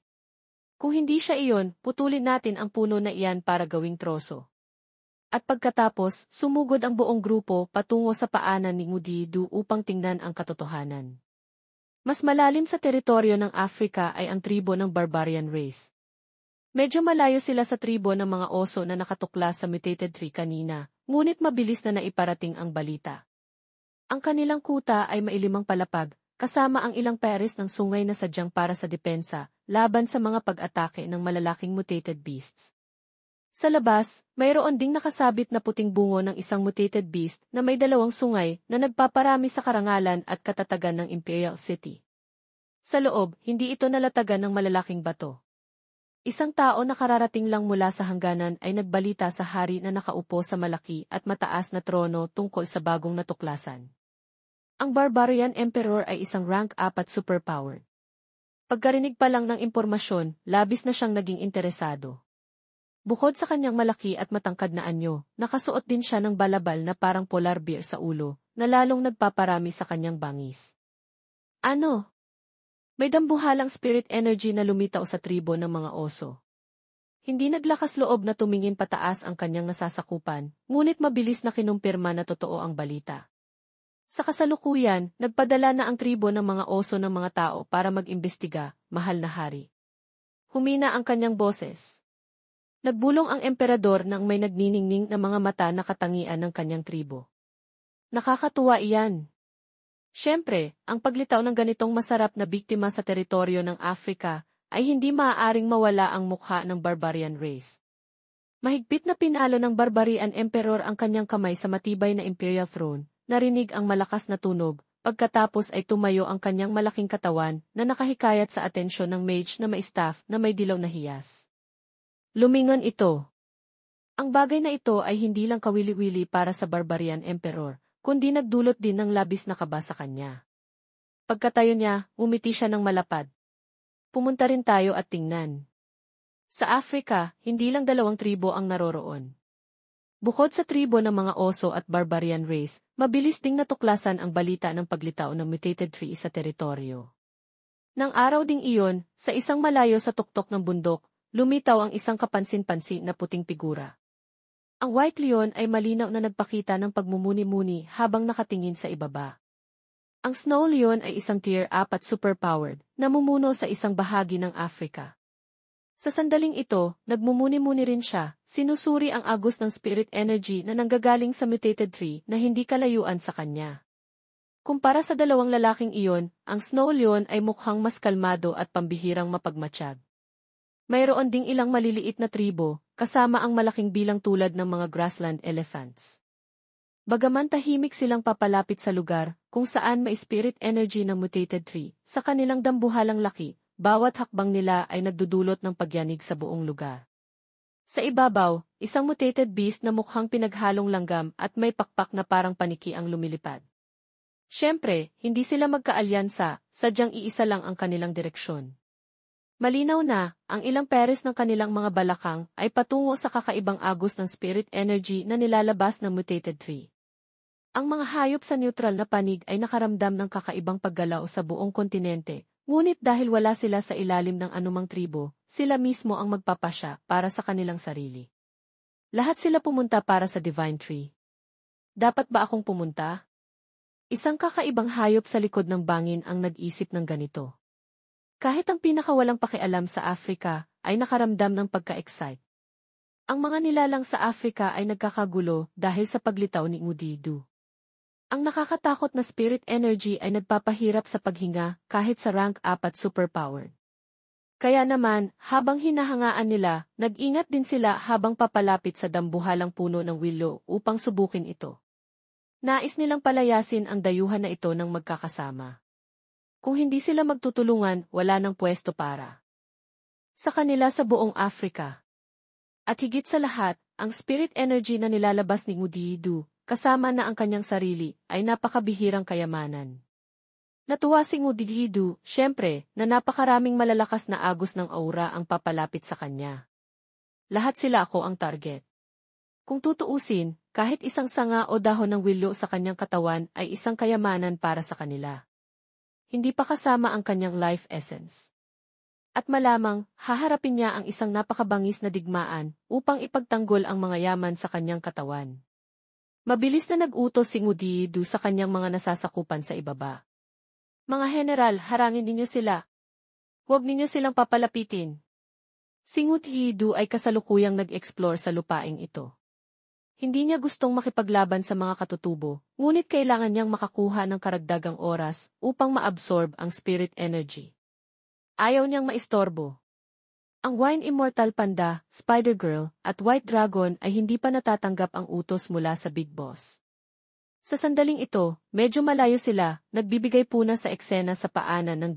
Kung hindi siya iyon, putulin natin ang puno na iyan para gawing troso. At pagkatapos, sumugod ang buong grupo patungo sa paanan ni Ngudidu upang tingnan ang katotohanan. Mas malalim sa teritoryo ng Afrika ay ang tribo ng barbarian race. Medyo malayo sila sa tribo ng mga oso na nakatuklas sa mutated tree kanina, ngunit mabilis na naiparating ang balita. Ang kanilang kuta ay mailimang palapag, kasama ang ilang pares ng sungay na sadyang para sa depensa, laban sa mga pag-atake ng malalaking mutated beasts. Sa labas, mayroon ding nakasabit na puting bungo ng isang mutated beast na may dalawang sungay na nagpaparami sa karangalan at katatagan ng Imperial City. Sa loob, hindi ito nalatagan ng malalaking bato. Isang tao na kararating lang mula sa hangganan ay nagbalita sa hari na nakaupo sa malaki at mataas na trono tungkol sa bagong natuklasan. Ang Barbarian Emperor ay isang rank 4 superpowered. Pagkarinig pa lang ng impormasyon, labis na siyang naging interesado. Bukod sa kanyang malaki at matangkad na anyo, nakasuot din siya ng balabal na parang polar bear sa ulo, na lalong nagpaparami sa kanyang bangis. Ano? May dambuhalang spirit energy na lumitaw sa tribo ng mga oso. Hindi naglakas loob na tumingin pataas ang kanyang nasasakupan, ngunit mabilis na kinumpirma na totoo ang balita. Sa kasalukuyan, nagpadala na ang tribo ng mga oso ng mga tao para mag-imbestiga, mahal na hari. Humina ang kanyang boses. Nagbulong ang emperador nang may nagniningning na mga mata na katangian ng kanyang tribo. Nakakatuwa iyan. Siyempre, ang paglitaw ng ganitong masarap na biktima sa teritoryo ng Afrika ay hindi maaaring mawala ang mukha ng barbarian race. Mahigpit na pinalo ng Barbarian Emperor ang kanyang kamay sa matibay na imperial throne, narinig ang malakas na tunog, pagkatapos ay tumayo ang kanyang malaking katawan na nakahikayat sa atensyon ng mage na may staff na may dilaw na hiyas. Lumingon ito. Ang bagay na ito ay hindi lang kawili-wili para sa Barbarian Emperor, kundi nagdulot din ng labis na kaba sa kanya. Pagkatayo niya, umiti siya ng malapad. Pumunta rin tayo at tingnan. Sa Afrika, hindi lang 2 tribo ang naroroon. Bukod sa tribo ng mga oso at barbarian race, mabilis ding natuklasan ang balita ng paglitaw ng mutated tree sa teritoryo. Nang araw ding iyon, sa isang malayo sa tuktok ng bundok, lumitaw ang isang kapansin-pansin na puting figura. Ang White Leon ay malinaw na nagpakita ng pagmumuni-muni habang nakatingin sa ibaba. Ang Snow Leon ay isang tier 4 superpowered, namumuno sa isang bahagi ng Afrika. Sa sandaling ito, nagmumuni-muni rin siya, sinusuri ang agos ng spirit energy na nanggagaling sa mutated tree na hindi kalayuan sa kanya. Kumpara sa 2 lalaking iyon, ang Snow Leon ay mukhang mas kalmado at pambihirang mapagmatsyag. Mayroon ding ilang maliliit na tribo, kasama ang malaking bilang tulad ng mga grassland elephants. Bagaman tahimik silang papalapit sa lugar, kung saan may spirit energy ng mutated tree, sa kanilang dambuhalang laki, bawat hakbang nila ay nagdudulot ng pagyanig sa buong lugar. Sa ibabaw, isang mutated beast na mukhang pinaghalong langgam at may pakpak na parang paniki ang lumilipad. Siyempre, hindi sila magkaalyansa, sadyang iisa lang ang kanilang direksyon. Malinaw na, ang ilang pares ng kanilang mga balakang ay patungo sa kakaibang agos ng spirit energy na nilalabas ng mutated tree. Ang mga hayop sa neutral na panig ay nakaramdam ng kakaibang paggalaw sa buong kontinente, ngunit dahil wala sila sa ilalim ng anumang tribo, sila mismo ang magpapasya para sa kanilang sarili. Lahat sila pumunta para sa Divine Tree. Dapat ba akong pumunta? Isang kakaibang hayop sa likod ng bangin ang nag-isip ng ganito. Kahit ang pinakawalang pakialam sa Africa ay nakaramdam ng pagka-excite. Ang mga nilalang sa Africa ay nagkakagulo dahil sa paglitaw ni Ngudidu. Ang nakakatakot na spirit energy ay nagpapahirap sa paghinga kahit sa rank 4 superpowered. Kaya naman, habang hinahangaan nila, nag-ingat din sila habang papalapit sa dambuhalang puno ng willow upang subukin ito. Nais nilang palayasin ang dayuhan na ito ng magkakasama. Kung hindi sila magtutulungan, wala nang pwesto para sa kanila sa buong Africa. At higit sa lahat, ang spirit energy na nilalabas ni Ngudidu, kasama na ang kanyang sarili, ay napakabihirang kayamanan. Natuwa si Ngudidu, syempre, na napakaraming malalakas na agos ng aura ang papalapit sa kanya. Lahat sila ako ang target. Kung tutuusin, kahit isang sanga o dahon ng willow sa kanyang katawan ay isang kayamanan para sa kanila. Hindi pa kasama ang kanyang life essence. At malamang, haharapin niya ang isang napakabangis na digmaan upang ipagtanggol ang mga yaman sa kanyang katawan. Mabilis na nag-utos si Ngudidu sa kanyang mga nasasakupan sa ibaba. Mga general, harangin ninyo sila. Huwag ninyo silang papalapitin. Si Ngudidu ay kasalukuyang nag-explore sa lupaing ito. Hindi niya gustong makipaglaban sa mga katutubo, ngunit kailangan niyang makakuha ng karagdagang oras upang ma-absorb ang spirit energy. Ayaw niyang maistorbo. Ang Wine Immortal Panda, Spider Girl, at White Dragon ay hindi pa natatanggap ang utos mula sa Big Boss. Sa sandaling ito, medyo malayo sila, nagbibigay puna sa eksena sa paanan ng